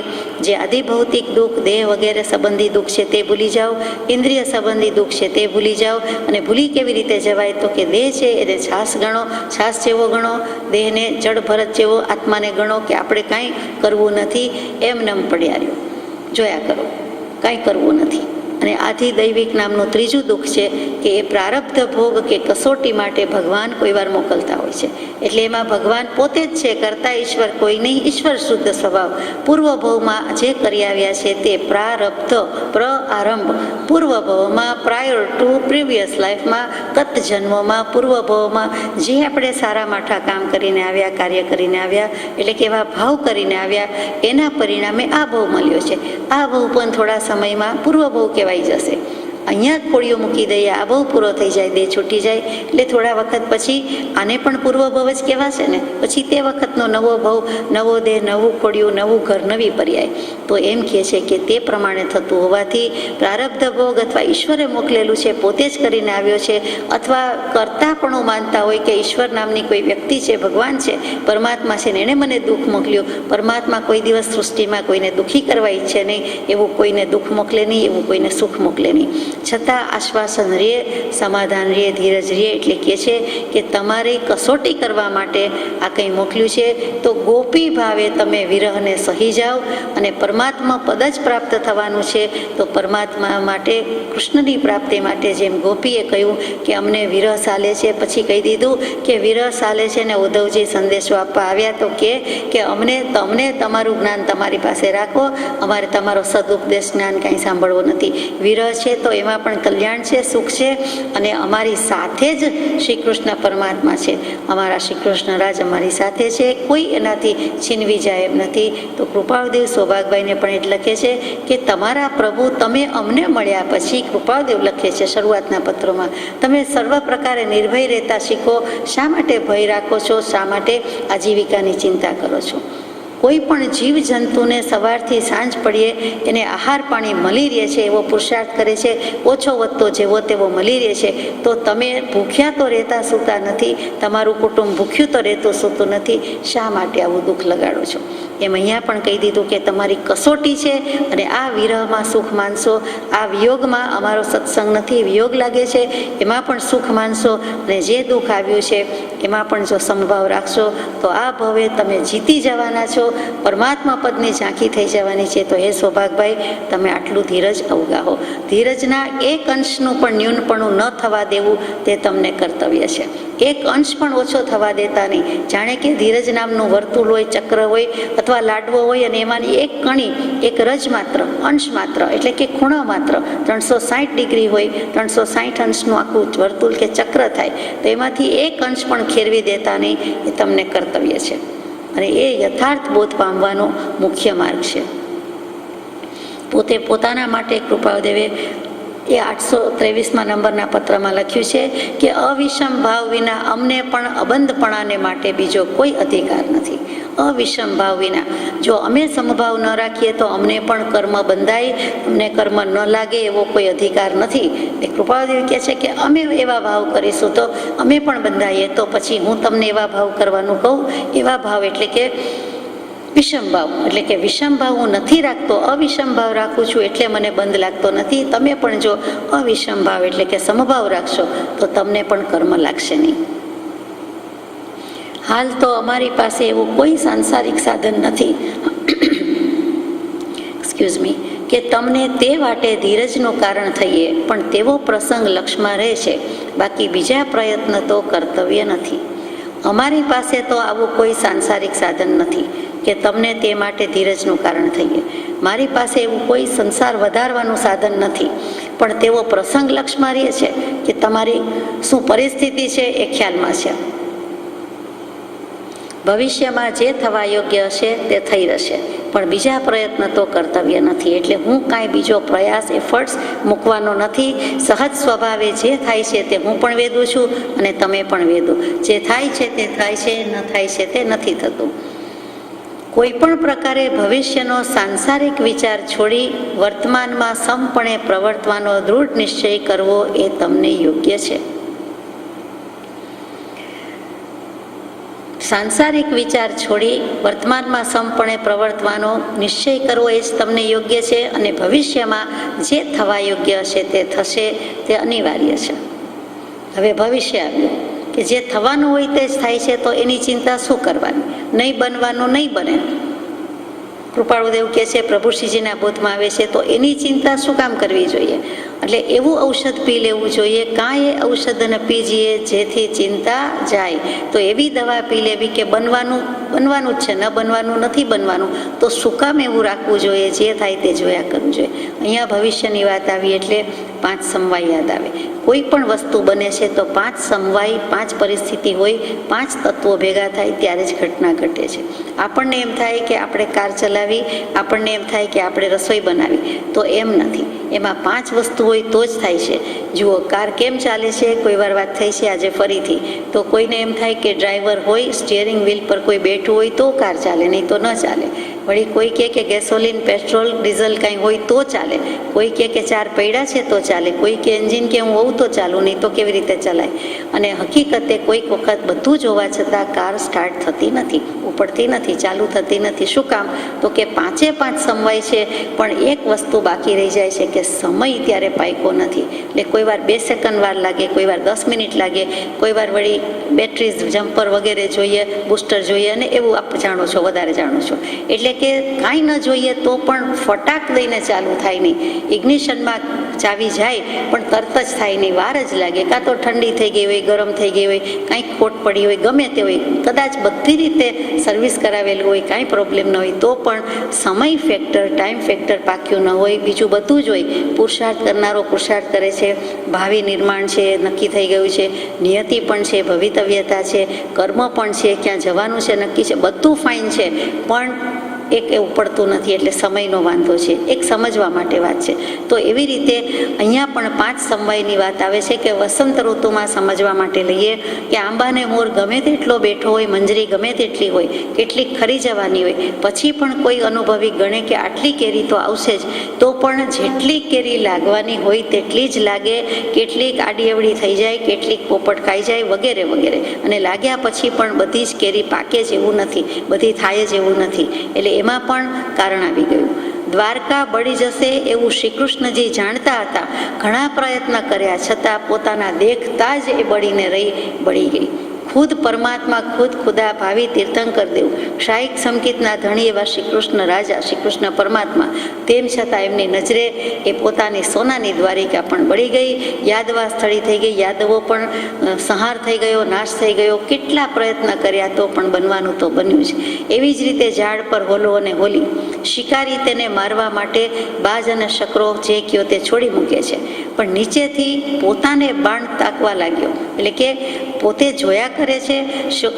જે આદિભૌતિક દુઃખ, દેહ વગેરે સંબંધી દુઃખ છે તે ભૂલી જાઓ, ઇન્દ્રિય સંબંધી દુઃખ છે તે ભૂલી જાઓ. અને ભૂલી કેવી રીતે જવાય, તો કે દેહ છે એને છાશ ગણો, છાશ જેવો ગણો, દેહને જળ ભરત જેવો આત્માને ગણો કે આપણે કાંઈ કરવું નથી, એમ નમ પડ્યા રહ્યો, જોયા કરો, કાંઈ કરવું નથી. અને આધિદૈવિક નામનું ત્રીજું દુઃખ છે કે એ પ્રારબ્ધ ભોગ કે કસોટી માટે ભગવાન કોઈ વાર મોકલતા હોય છે. એટલે એમાં ભગવાન પોતે જ છે, કરતા ઈશ્વર કોઈ નહીં, ઈશ્વર શુદ્ધ સ્વભાવ. પૂર્વ ભવમાં જે કરી આવ્યા છે તે પ્રારબ્ધ, આરંભ પૂર્વ ભવમાં, પ્રાયર ટુ પ્રીવિયસ લાઈફમાં, કત જન્મોમાં, પૂર્વ ભવમાં જે આપણે સારા માઠા કામ કરીને આવ્યા, કાર્ય કરીને આવ્યા, એટલે કે એવા ભાવ કરીને આવ્યા, એના પરિણામે આ ભવ મળ્યો છે. આ ભવ પણ થોડા સમયમાં પૂર્વ ભવ કહેવાય જશે. અહીંયા કોળીઓ મૂકી દઈએ, આ ભવ પૂરો થઈ જાય, દેહ છૂટી જાય, એટલે થોડા વખત પછી આને પણ પૂર્વ ભવ જ કહેવાશે ને. પછી તે વખતનો નવો ભવ, નવો દેહ, નવું કોળિયું, નવું ઘર, નવી પર્યાય. તો એમ કહે છે કે તે પ્રમાણે થતું હોવાથી પ્રારબ્ધ ભોગ અથવા ઈશ્વરે મોકલેલું છે, પોતે જ કરીને આવ્યો છે, અથવા કરતાપણું માનતા હોય કે ઈશ્વર નામની કોઈ વ્યક્તિ છે, ભગવાન છે, પરમાત્મા છે ને એણે મને દુઃખ મોકલ્યું. પરમાત્મા કોઈ દિવસ સૃષ્ટિમાં કોઈને દુઃખી કરવા ઈચ્છે નહીં, એવું કોઈને દુઃખ મોકલે નહીં, એવું કોઈને સુખ મોકલે નહીં. છતાં આશ્વાસન રહે, સમાધાન રહે, ધીરજ રહે. એટલે કહે છે કે તમારી કસોટી કરવા માટે આ કંઈ મોકલ્યું છે, તો ગોપી ભાવે તમે વિરહને સહી જાઓ. અને પરમાત્મા પદ જ પ્રાપ્ત થવાનું છે, તો પરમાત્મા માટે, કૃષ્ણની પ્રાપ્તિ માટે જેમ ગોપીએ કહ્યું કે અમને વિરહ ચાલે છે, પછી કહી દીધું કે વિરહ ચાલે છે ને ઉદ્ધવજી સંદેશો આપવા આવ્યા તો કે તમને તમારું જ્ઞાન તમારી પાસે રાખો, અમારે તમારો સદુપદેશ જ્ઞાન કાંઈ સાંભળવું નથી. વિરહ છે તો એમાં પણ કલ્યાણ છે, સુખ છે, અને અમારી સાથે જ શ્રી કૃષ્ણ પરમાત્મા છે. અમારા શ્રી કૃષ્ણ રાજ અમારી સાથે છે, કોઈ એનાથી છીનવી જાય એમ નથી. તો કૃપાળદેવ સૌભાગભાઈને પણ એટલે લખે છે કે તમારા પ્રભુ તમે અમને મળ્યા પછી, કૃપાળદેવ લખે છે શરૂઆતના પત્રોમાં, તમે સર્વ પ્રકારે નિર્ભય રહેતા શીખો. શા માટે ભય રાખો છો? શા માટે આજીવિકાની ચિંતા કરો છો? કોઈ પણ જીવ જંતુને સવારથી સાંજ પડીએ એને આહાર પાણી મળી રહે છે, એવો પુરુષાર્થ કરે છે, ઓછો વધતો જેવો તેવો મળી રહે છે, તો તમે ભૂખ્યા તો રહેતા સૂતા નથી, તમારું કુટુંબ ભૂખ્યું તો રહેતું સૂતું નથી, શા માટે આવું દુઃખ લગાડો છો? એમ અહીંયા પણ કહી દીધું કે તમારી કસોટી છે, અને આ વિરહમાં સુખ માનશો, આ વિયોગમાં અમારો સત્સંગ નથી, વિયોગ લાગે છે એમાં પણ સુખ માનશો, અને જે દુઃખ આવ્યું છે એમાં પણ જો સમભાવ રાખશો તો આ ભવે તમે જીતી જવાના છો, પરમાત્મા પદની ઝાંખી થઈ જવાની છે. તો હે સૌભાગભાઈ, તમે આટલું ધીરજ અવગાહો. ધીરજના એક અંશનું પણ ન્યૂનપણું ન થવા દેવું તે તમને કર્તવ્ય છે. એક અંશ પણ ઓછો થવા દેતા નહીં. જાણે કે ધીરજ નામનું વર્તુળ હોય, ચક્ર હોય અથવા લાડવો હોય, અને એમાંની એક કણી, એક રજ માત્ર, અંશ માત્ર, એટલે કે ખૂણો માત્ર 360 ડિગ્રી હોય, 360 અંશનું આખું વર્તુળ કે ચક્ર થાય, તો એમાંથી એક અંશ પણ ખેરવી દેતા નહીં, એ તમને કર્તવ્ય છે. અને એ યથાર્થ બોધ પામવાનો મુખ્ય માર્ગ છે. પોતે પોતાના માટે કૃપાળદેવે એ 823 નંબરના પત્રમાં લખ્યું છે કે અવિષમ ભાવ વિના અમને પણ અબંધપણાને માટે બીજો કોઈ અધિકાર નથી. અવિષમ ભાવ વિના જો અમે સમભાવ ન રાખીએ તો અમને પણ કર્મ બંધાય, અમને કર્મ ન લાગે એવો કોઈ અધિકાર નથી. એ કૃપાળદેવ કહે છે કે અમે એવા ભાવ કરીશું તો અમે પણ બંધાઈએ. તો પછી હું તમને એવા ભાવ કરવાનું કહું? એવા ભાવ એટલે કે વિષમ ભાવ, એટલે કે વિષમ ભાવ હું નથી રાખતો, અવિષમ ભાવ રાખું છું એટલે મને બંધ લાગતો નથી. તમે પણ જો અવિષમ ભાવ એટલે કે સમભાવ રાખશો તો તમને પણ કર્મ લાગશે નહીં. હાલ તો અમારી પાસે એવું કોઈ સાંસારિક સાધન નથી એક્સક્યુઝ મી કે તમને તે વાટે ધીરજનું કારણ થઈએ, પણ તેવો પ્રસંગ લક્ષમાં રહે છે. બાકી બીજા પ્રયત્ન તો કર્તવ્ય નથી. અમારી પાસે તો આવું કોઈ સાંસારિક સાધન નથી કે તમને તે માટે ધીરજનું કારણ થઈએ. મારી પાસે એવું કોઈ સંસાર વધારવાનું સાધન નથી, પણ તેવો પ્રસંગ લક્ષમાં રહે છે કે તમારી શું પરિસ્થિતિ છે એ ખ્યાલમાં છે. ભવિષ્યમાં જે થવા યોગ્ય હશે તે થઈ રહેશે, પણ બીજા પ્રયત્ન તો કર્તવ્ય નથી. એટલે હું કાંઈ બીજો પ્રયાસ, એફર્ટ્સ મૂકવાનો નથી. સહજ સ્વભાવે જે થાય છે તે હું પણ વેદું છું અને તમે પણ વેદો. જે થાય છે તે થાય છે, ન થાય છે તે નથી થતું. કોઈ પણ પ્રકારે ભવિષ્યનો સાંસારિક વિચાર છોડી વર્તમાનમાં સમપણે પ્રવર્તવાનો દૃઢ નિશ્ચય કરવો એ તમને યોગ્ય છે. સાંસારિક વિચાર છોડી વર્તમાનમાં સમપણે પ્રવર્તવાનો નિશ્ચય કરવો એ જ તમને યોગ્ય છે. અને ભવિષ્યમાં જે થવા યોગ્ય હશે તે થશે, તે અનિવાર્ય છે. હવે ભવિષ્ય આવ્યું કે જે થવાનું હોય તે જ થાય છે, તો એની ચિંતા શું કરવાની? નહીં બનવાનું નહીં બને, કૃપાળુદેવ કહે છે પ્રભુશ્રીજીના બોધમાં આવે છે, તો એની ચિંતા શું કામ કરવી જોઈએ? એટલે એવું ઔષધ પી લેવું જોઈએ, કાંઈ એ ઔષધ ન પીજીએ જેથી ચિંતા જાય. તો એવી દવા પી લેવી કે બનવાનું જ છે, ન બનવાનું નથી બનવાનું, તો શું કામ એવું રાખવું જોઈએ? જે થાય તે જોયા કરવું જોઈએ. અહીંયા ભવિષ્યની વાત આવી એટલે 5 સમવાય યાદ આવે. કોઈ પણ વસ્તુ બને છે તો 5 સમવાય, 5 પરિસ્થિતિ હોય, 5 તત્વો ભેગા થાય ત્યારે જ ઘટના ઘટે છે. આપણને એમ થાય કે આપણે કાર ચલાવી, આપણને એમ થાય કે આપણે રસોઈ બનાવી, તો એમ નથી. એમાં 5 વસ્તુ હોય તો જ થાય છે. જુઓ, કાર કેમ ચાલે છે, કોઈ વાર વાત થઈ છે આજે ફરીથી. તો કોઈને એમ થાય કે ડ્રાઈવર હોય, સ્ટિયરિંગ વ્હીલ પર કોઈ બેઠું હોય તો કાર ચાલે, નહીં તો ન ચાલે. વળી કોઈ કહે કે ગેસોલિન, પેટ્રોલ, ડીઝલ કાંઈ હોય તો ચાલે, કોઈ કહે કે 4 પૈડા છે તો ચાલે, કોઈ કે એન્જિન કે હું હોઉં તો ચાલું, નહીં તો કેવી રીતે ચલાય. અને હકીકતે કોઈક વખત બધું જ હોવા છતાં કાર સ્ટાર્ટ થતી નથી, ઉપડતી નથી, ચાલુ થતી નથી. શું કામ? તો કે 5 સમવાય છે, પણ એક વસ્તુ બાકી રહી જાય છે કે સમય ત્યારે પાક્યો નથી. એટલે કોઈ વાર 2 સેકન્ડ વાર લાગે, કોઈ વાર 10 મિનિટ લાગે, કોઈ વાર વળી બેટરીઝ, જમ્પર વગેરે જોઈએ, બૂસ્ટર જોઈએ, અને એવું આપ જાણો છો, વધારે જાણો છો. એટલે કે કાંઈ ન જોઈએ તો પણ ફટાક દઈને ચાલુ થાય નહીં. ઇગ્નિશનમાં ચાવી જાય પણ તરત જ થાય નહીં, વાર જ લાગે. કાં તો ઠંડી થઈ ગઈ હોય, ગરમ થઈ ગઈ હોય, કાંઈક ખોટ પડી હોય, ગમે તે હોય, કદાચ બધી રીતે સર્વિસ કરાવેલું હોય, કાંઈ પ્રોબ્લેમ ન હોય, તો પણ સમય ફેક્ટર, ટાઈમ ફેક્ટર પાક્યું ન હોય. બીજું બધું જ હોય. પુરુષાર્થ કરનારો પુરુષાર્થ કરે છે, ભાવિ નિર્માણ છે, નક્કી થઈ ગયું છે, નિયતિ પણ છે, ભવિતવ્યતા છે, કર્મ પણ છે, ક્યાં જવાનું છે નક્કી છે, બધું ફાઇન છે, પણ એક એવું પડતું નથી. એટલે સમયનો વાંધો છે. એક સમજવા માટે વાત છે. તો એવી રીતે અહીંયા પણ 5 સમવાયની વાત આવે છે કે વસંત ઋતુમાં સમજવા માટે લઈએ કે આંબાને મોર ગમે તેટલો બેઠો હોય, મંજરી ગમે તેટલી હોય, કેટલીક ખરી જવાની હોય, પછી પણ કોઈ અનુભવી ગણે કે આટલી કેરી તો આવશે જ, તો પણ જેટલી કેરી લાગવાની હોય તેટલી જ લાગે. કેટલીક આડી અવળી થઈ જાય, કેટલીક પોપટ ખાઈ જાય, વગેરે વગેરે. અને લાગ્યા પછી પણ બધી જ કેરી પાકે જ એવું નથી, બધી થાય જ એવું નથી. એટલે એમાં પણ કારણ આવી ગયું. દ્વારકા બળી જશે એવું શ્રી કૃષ્ણજી જાણતા હતા, ઘણા પ્રયત્ન કર્યા છતાં પોતાના દેખતા જ એ બળી ગઈ. ખુદ પરમાત્મા, ખુદ ખુદા, ભાવિ તીર્થંકર દેવ, શાહિક સંકિતના ધણી એવા શ્રી કૃષ્ણ રાજા, શ્રી કૃષ્ણ પરમાત્મા, તેમ છતાં એમની નજરે એ પોતાની સોનાની દ્વારિકા પણ બળી ગઈ, યાદવા સ્થળી થઈ ગઈ, યાદવો પણ સંહાર થઈ ગયો, નાશ થઈ ગયો. કેટલા પ્રયત્ન કર્યા તો પણ બનવાનું તો બન્યું જ. એવી જ રીતે ઝાડ પર હોલો અને હોલી, શિકારી તેને મારવા માટે બાજ અને શકરો જે કયો તે છોડી મૂકે છે, પણ નીચેથી પોતાને બાણ તાકવા લાગ્યો. એટલે કે પોતે જોયા કરે છે,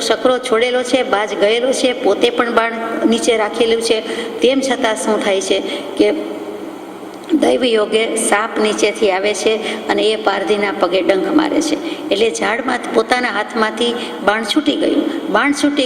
શકરો છોડેલો છે, બાજ ગયેલો છે, પોતે પણ બાણ નીચે રાખેલું છે, તેમ છતાં શું થાય છે કે દૈવ યોગે સાપ નીચેથી આવે છે અને એ પારધીના પગે ડંખ મારે છે. એટલે ઝાડમાં પોતાના હાથમાંથી બાણ છૂટી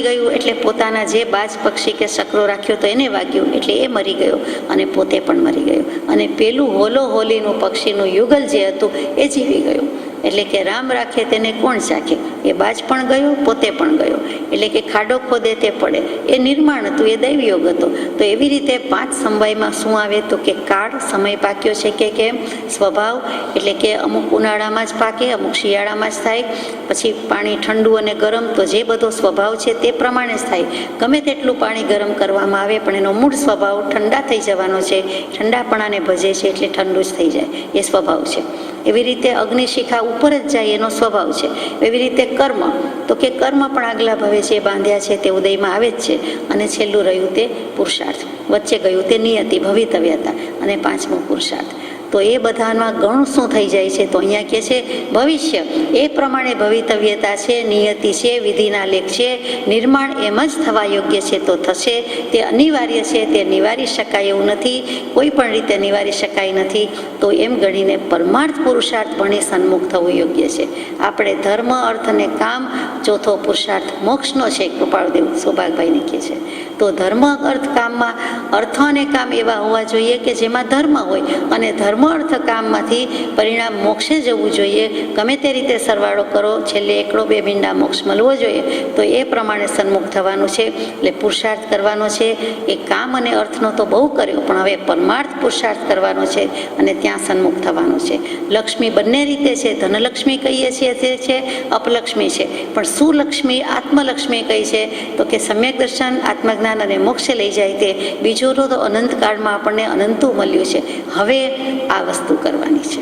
ગયું એટલે પોતાના જે બાજ પક્ષી કે શકરો રાખ્યો તો એને વાગ્યું, એટલે એ મરી ગયો અને પોતે પણ મરી ગયો. અને પેલું હોલો હોલીનું પક્ષીનું યુગલ જે હતું એ જીવી ગયું. એટલે કે રામ રાખે તેને કોણ ચાખે, એ બાજ પણ ગયો, પોતે પણ ગયો. એટલે કે ખાડો ખોદે તે પડે, એ નિર્માણ હતું, એ દૈવયોગ હતો. તો એવી રીતે 5 સમવાયમાં શું આવે તો કે કાળ, સમય પાક્યો છે કે કેમ, સ્વભાવ, એટલે કે અમુક ઉનાળામાં જ પાકે, અમુક શિયાળામાં જ થાય, પછી પાણી ઠંડુ અને ગરમ, તો જે બધો સ્વભાવ છે તે પ્રમાણે જ થાય. ગમે તેટલું પાણી ગરમ કરવામાં આવે પણ એનો મૂળ સ્વભાવ ઠંડા થઈ જવાનો છે, ઠંડાપણાને ભજે છે એટલે ઠંડુ જ થઈ જાય, એ સ્વભાવ છે. એવી રીતે અગ્નિશિખા ઉપર જ જાય, એનો સ્વભાવ છે. એવી રીતે કર્મ, તો કે કર્મ પણ આગલા ભવે છે, બાંધ્યા છે તે ઉદયમાં આવે જ છે. અને છેલ્લું રહ્યું તે પુરુષાર્થ, વચ્ચે ગયું તે નિયતિ, ભવિતવ્યતા, અને 5મો પુરુષાર્થ. તો એ બધામાં ગણ શું થઈ જાય છે તો અહીંયા કહે છે ભવિષ્ય, એ પ્રમાણે ભવિતવ્યતા છે, નિયતિ છે, વિધિના લેખ છે, નિર્માણ એમ જ થવા યોગ્ય છે તો થશે, તે અનિવાર્ય છે, તે નિવારી શકાય એવું નથી, કોઈ પણ રીતે નિવારી શકાય નથી. તો એમ ગણીને પરમાર્થ પુરુષાર્થ ભણી સન્મુખ થવું યોગ્ય છે. આપણે ધર્મ, અર્થ અને કામ, ચોથો પુરુષાર્થ મોક્ષનો છે, કૃપાળુદેવ સૌભાગભાઈને કહે છે. તો ધર્મ, અર્થ, કામમાં અર્થ અને કામ એવા હોવા જોઈએ કે જેમાં ધર્મ હોય, અને ધર્મ, અર્થ, કામમાંથી પરિણામ મોક્ષે જવું જોઈએ. ગમે તે રીતે સરવાળો કરો, છેલ્લે એકડો 2 મીંડા મોક્ષ મળવો જોઈએ. તો એ પ્રમાણે સન્મુખ થવાનું છે. એટલે પુરુષાર્થ કરવાનો છે. એ કામ અને અર્થનો તો બહુ કર્યો, પણ હવે પરમાર્થ પુરુષાર્થ કરવાનો છે અને ત્યાં સન્મુખ થવાનું છે. લક્ષ્મી બંને રીતે છે, ધનલક્ષ્મી કહીએ છીએ તે છે, અપલક્ષ્મી છે, પણ સુલક્ષ્મી, આત્મલક્ષ્મી કઈ છે તો કે સમ્યક દર્શન, આત્મજ્ઞાન જ્ઞાન અને મોક્ષે લઈ જાય તે બીજોનું તો અનંતકાળમાં આપણને અનંતું મળ્યું છે. હવે આ વસ્તુ કરવાની છે.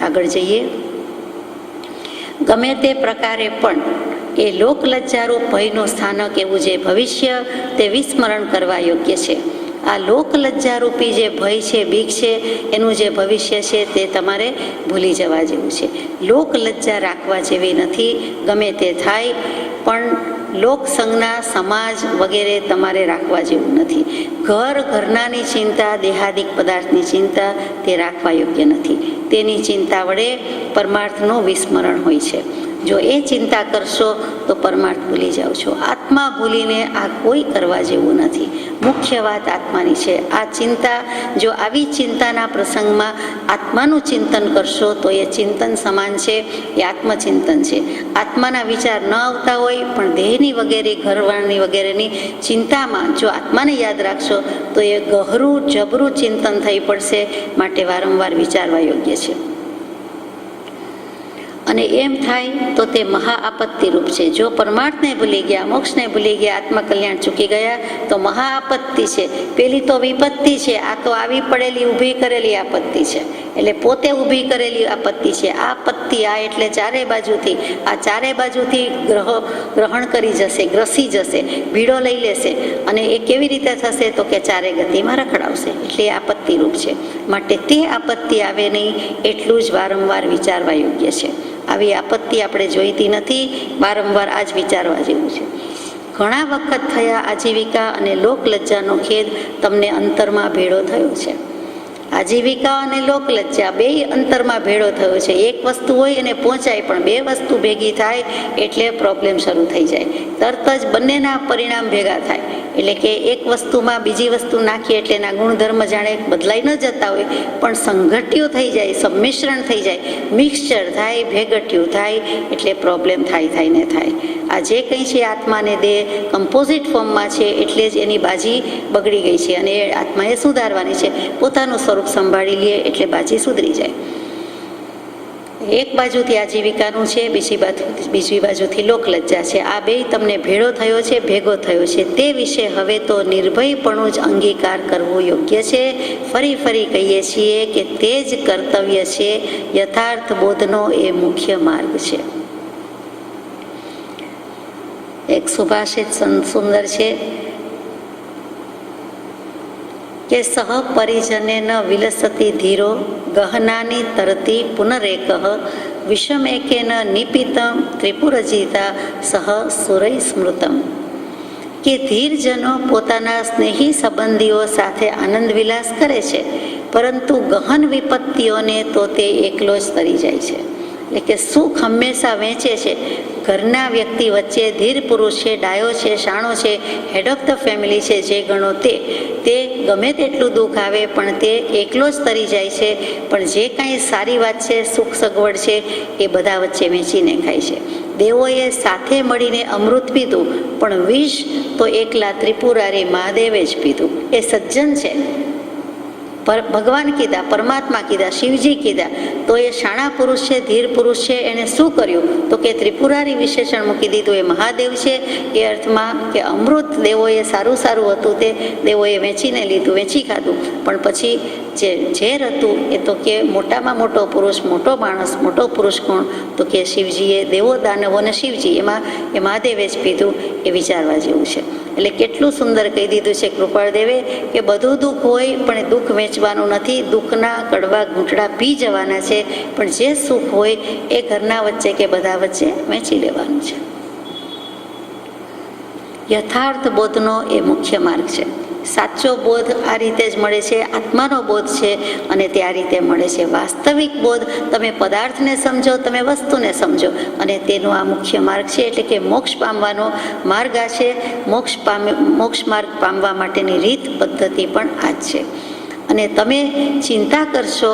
આગળ જઈએ. ગમે તે પ્રકારે પણ એ લોકલજ્જારૂપ ભયનું સ્થાનક એવું જે ભવિષ્ય તે વિસ્મરણ કરવા યોગ્ય છે. આ લોકલજ્જારૂપી જે ભય છે, બીક છે, એનું જે ભવિષ્ય છે તે તમારે ભૂલી જવા જેવું છે. લોકલજ્જા રાખવા જેવી નથી. ગમે તે થાય પણ લોકસંજ્ઞા, સમાજ વગેરે તમારે રાખવા જેવું નથી. ઘરનાની ચિંતા, દેહાદિક પદાર્થની ચિંતા તે રાખવા યોગ્ય નથી. તેની ચિંતા વડે પરમાર્થનું વિસ્મરણ હોય છે. જો એ ચિંતા કરશો તો પરમાર્થ ભૂલી જાઓ છો. આત્મા ભૂલીને આ કોઈ કરવા જેવું નથી. મુખ્ય વાત આત્માની છે. આ ચિંતા, જો આવી ચિંતાના પ્રસંગમાં આત્માનું ચિંતન કરશો તો એ ચિંતન સમાન છે, એ આત્મચિંતન છે. આત્માના વિચાર ન આવતા હોય પણ દેહની વગેરે, ઘરવાળની વગેરેની ચિંતામાં જો આત્માને યાદ રાખશો તો એ ગહરું જબરું ચિંતન થઈ પડશે. માટે વારંવાર વિચારવા યોગ્ય છે. અને એમ થાય તો તે મહા આપત્તિ રૂપ છે. જો પરમાર્થને ભૂલી ગયા, મોક્ષને ભૂલી ગયા, આત્મકલ્યાણ ચૂકી ગયા તો મહા આપત્તિ છે. પેલી તો વિપત્તિ છે, આ તો આવી પડેલી ઊભી કરેલી આપત્તિ છે. એટલે પોતે ઊભી કરેલી આપત્તિ છે. આ આપત્તિ, આ એટલે ચારે બાજુથી, આ ચારે બાજુથી ગ્રહણ કરી જશે, ગ્રસી જશે, ભીડો લઈ લેશે. અને એ કેવી રીતે થશે તો કે ચારે ગતિમાં રખડાવશે. એટલે આપત્તિ રૂપ છે. માટે તે આપત્તિ આવે નહીં એટલું જ વારંવાર વિચારવા યોગ્ય છે. આવી આપત્તિ આપણે જોઈતી નથી. વારંવાર આ જ વિચારવા જેવું છે. ઘણા વખત થયા આજીવિકા અને લોકલજ્જાનો ખેદ તમને અંતરમાં ભેળો થયો છે. આજીવિકા અને લોકલજ્જા બે અંતરમાં ભેળો થયો છે. એક વસ્તુ હોય અને પહોંચાય, પણ બે વસ્તુ ભેગી થાય એટલે પ્રોબ્લેમ શરૂ થઈ જાય. તરત જ બંનેના પરિણામ ભેગા થાય. એટલે કે એક વસ્તુમાં બીજી વસ્તુ નાખીએ એટલે એના ગુણધર્મ જાણે બદલાઈ ન જતા હોય, પણ સંઘટ્યું થઈ જાય, સંમિશ્રણ થઈ જાય, મિક્સચર થાય, ભેગટ્યું થાય એટલે પ્રોબ્લેમ થાય ને થાય. આ જે કંઈ છે આત્માને દેહ કમ્પોઝિટ ફોર્મમાં છે એટલે જ એની બાજી બગડી ગઈ છે અને એ આત્માએ સુધારવાની છે. પોતાનું સ્વરૂપ સંભાળી લે એટલે બાજી સુધરી જાય. એક બાજુથી આજીવિકાનું છે, બીજી બાજુથી લોકલજ્જા છે. આ બે તમને ભેળો થયો છે, ભેગો થયો છે. તે વિશે હવે તો નિર્ભયપણું જ અંગીકાર કરવું યોગ્ય છે. ફરી કહીએ છીએ કે તે જ કર્તવ્ય છે. યથાર્થ બોધનો એ મુખ્ય માર્ગ છે. એક સુભાષિત સુંદર છે કે સહ પરિજને ન વિલસતી ધીરો ગહનાની તરતી પુનરેકઃ વિષમેકેન નિપિતમ ત્રિપુરજીતા સહ સુરૈ સ્મૃતમ. કે ધીરજનો પોતાના સ્નેહી સંબંધીઓ સાથે આનંદ વિલાસ કરે છે, પરંતુ ગહન વિપત્તિઓને તો તે એકલો જ તરી જાય છે. એટલે કે સુખ હંમેશા વહેંચે છે. ઘરના વ્યક્તિ વચ્ચે ધીર પુરુષ છે, ડાયો છે, શાણો છે, હેડ ઓફ ધ ફેમિલી છે, જે ગણો તે ગમે તેટલું દુઃખ આવે પણ તે એકલો જ તરી જાય છે. પણ જે કાંઈ સારી વાત છે, સુખ સગવડ છે, એ બધા વચ્ચે વહેંચીને ખાય છે. દેવોએ સાથે મળીને અમૃત પીધું, પણ વિષ તો એકલા ત્રિપુરારી મહાદેવે જ પીધું. એ સજ્જન છે. ભગવાન કીધા, પરમાત્મા કીધા, શિવજી કીધા, તો એ શાણા પુરુષ છે, ધીર પુરુષ છે. એને શું કર્યું તો કે ત્રિપુરારી વિશેષણ મૂકી દીધું. એ મહાદેવ છે. એ અર્થમાં કે અમૃત દેવોએ સારું હતું તે દેવોએ વેચીને લીધું, વેચી ખાધું. પણ પછી જે ઝેર હતું એ તો કે મોટામાં મોટો પુરુષ, મોટો માણસ, મોટો પુરુષ કોણ તો કે શિવજીએ, દેવો દાનવો અને શિવજી, એમાં એ મહાદેવે જ પીધું. એ વિચારવા જેવું છે. એટલે કેટલું સુંદર કહી દીધું છે કૃપાળદેવે કે બધું દુઃખ હોય પણ દુઃખ વેચવાનું નથી. દુઃખના કડવા ઘૂંટડા પી જવાના છે, પણ જે સુખ હોય એ ઘરના વચ્ચે કે બધા વચ્ચે વેચી લેવાનું છે. યથાર્થ બોધનો એ મુખ્ય માર્ગ છે. સાચો બોધ આ રીતે જ મળે છે. આત્માનો બોધ છે અને તે આ રીતે મળે છે. વાસ્તવિક બોધ તમે પદાર્થને સમજો, તમે વસ્તુને સમજો, અને તેનો આ મુખ્ય માર્ગ છે. એટલે કે મોક્ષ પામવાનો માર્ગ આ છે. મોક્ષ માર્ગ પામવા માટેની રીત પદ્ધતિ પણ આ જ છે. અને તમે ચિંતા કરશો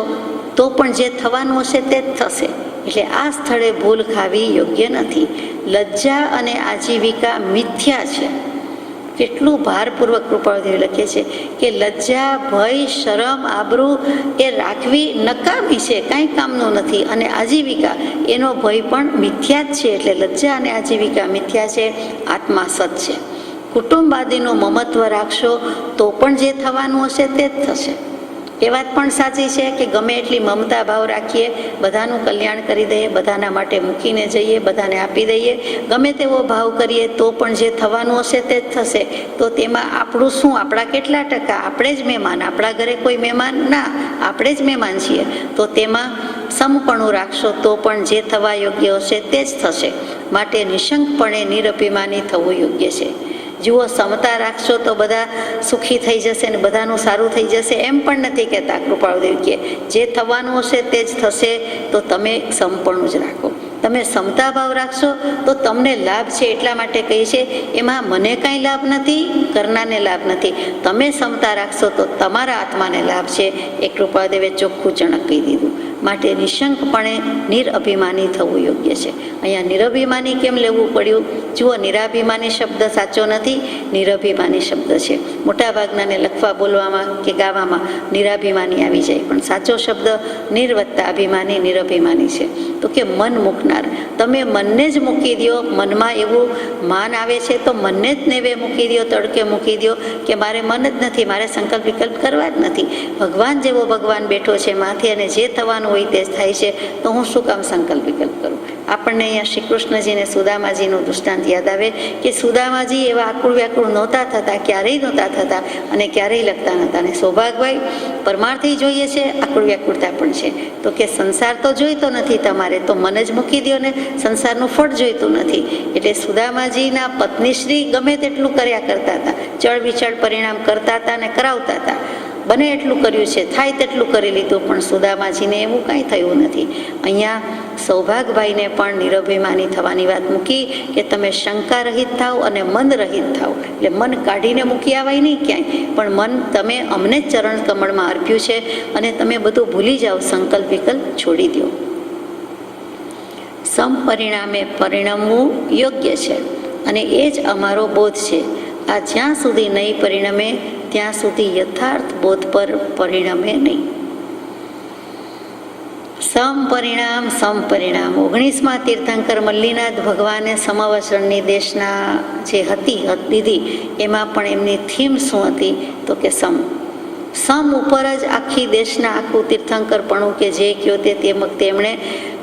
તો પણ જે થવાનું હશે તે જ થશે. એટલે આ સ્થળે ભૂલ ખાવી યોગ્ય નથી. લજ્જા અને આજીવિકા મિથ્યા છે. કેટલું ભારપૂર્વક કૃપાળદેવ લખે છે કે લજ્જા, ભય, શરમ, આબરૂ એ રાખવી નકામી છે, કાંઈ કામનું નથી. અને આજીવિકા એનો ભય પણ મિથ્યા જ છે. એટલે લજ્જા અને આજીવિકા મિથ્યા છે, આત્મા સત છે. કુટુંબાદીનું મમત્વ રાખશો તો પણ જે થવાનું હશે તે જ થશે. એ વાત પણ સાચી છે કે ગમે એટલી મમતા ભાવ રાખીએ, બધાનું કલ્યાણ કરી દઈએ, બધાના માટે મૂકીને જઈએ, બધાને આપી દઈએ, ગમે તેવો ભાવ કરીએ તો પણ જે થવાનું હશે તે જ થશે. તો તેમાં આપણું શું, આપણા કેટલા ટકા? આપણે જ મહેમાન, આપણા ઘરે કોઈ મહેમાન ના, આપણે જ મહેમાન છીએ. તો તેમાં સમપણું રાખશો તો પણ જે થવા યોગ્ય હશે તે જ થશે. માટે નિશંકપણે નિરભિમાની થવું યોગ્ય છે. જુઓ, સમતા રાખશો તો બધા સુખી થઈ જશે ને બધાનું સારું થઈ જશે એમ પણ નથી કહેતા કૃપાળુદેવ કે જે થવાનું હશે તે જ થશે. તો તમે સમપણું જ રાખો. તમે સમતા ભાવ રાખશો તો તમને લાભ છે. એટલા માટે કહી છે એમાં મને કાંઈ લાભ નથી, કરનારને લાભ નથી. તમે સમતા રાખશો તો તમારા આત્માને લાભ છે. એ કૃપાળુદેવે ચોખ્ખું ચણક કહી દીધું. માટે નિશંકપણે નિરઅભિમાની થવું યોગ્ય છે. અહીંયા નિરભિમાની કેમ લેવું પડ્યું? જુઓ, નિરાભિમાની શબ્દ સાચો નથી, નિરભિમાની શબ્દ છે. મોટાભાગનાને લખવા, બોલવામાં કે ગાવામાં નિરાભિમાની આવી જાય, પણ સાચો શબ્દ નિર્વત્તા અભિમાની, નિરભિમાની છે. તો કે મન મૂકનાર. તમે મનને જ મૂકી દો. મનમાં એવું માન આવે છે તો મનને જ નેવે મૂકી દો, તડકે મૂકી દો કે મારે મન જ નથી, મારે સંકલ્પ વિકલ્પ કરવા જ નથી. ભગવાન જેવો ભગવાન બેઠો છે માથે અને જે થવાનું હોય તે થાય છે, તો હું શું કામ સંકલ્પ વિકલ્પ કરું? આપણને અહીંયા શ્રી કૃષ્ણજીને સુદામાજીનું દૃષ્ટાંત યાદ આવે કે સુદામાજી એવા આકુળ વ્યાકુળ નહોતા થતા, ક્યારેય નહોતા થતા અને ક્યારેય લખતા નહોતા. અને સૌભાગભાઈ પરમાર્થી જોઈએ છે, આકુળ વ્યાકુળતા પણ છે. તો કે સંસાર તો જોઈતો નથી તમારે, તો મન જ મૂકી દો ને, સંસારનું ફળ જોઈતું નથી. એટલે સુદામાજીના પત્નીશ્રી ગમે તેટલું કર્યા કરતા હતા, ચળ વિચળ પરિણામ કરતા હતા અને કરાવતા હતા. બને એટલું કર્યું છે, થાય તેટલું કરી લીધું, પણ સુદામાજીને એવું કાંઈ થયું નથી. અહીંયા સૌભાગભાઈને પણ નિરભિમાની થવાની વાત મૂકી કે તમે શંકા રહિત થાવ અને મન રહિત થાવ. એટલે મન કાઢીને મૂકી આવાય નહીં ક્યાંય, પણ મન તમે અમને જ ચરણ કમળમાં અર્પ્યું છે અને તમે બધું ભૂલી જાઓ, સંકલ્પ વિકલ્પ છોડી દો. સમપરિણામે પરિણમવું યોગ્ય છે અને એ જ અમારો બોધ છે. આ જ્યાં સુધી નહીં પરિણમે ત્યાં સુધી યથાર્થ બોધ પર પરિણમે નહીં. સમપરિણામ, સમપરિણામ. 19મા તીર્થંકર મલ્લીનાથ ભગવાને સમવસરણની દેશના જે દીધી એમાં પણ એમની થીમ શું હતી? તો કે સમ. સમ ઉપર જ આખી દેશના આખું તીર્થંકરપણું કે જે કયો તે તેમણે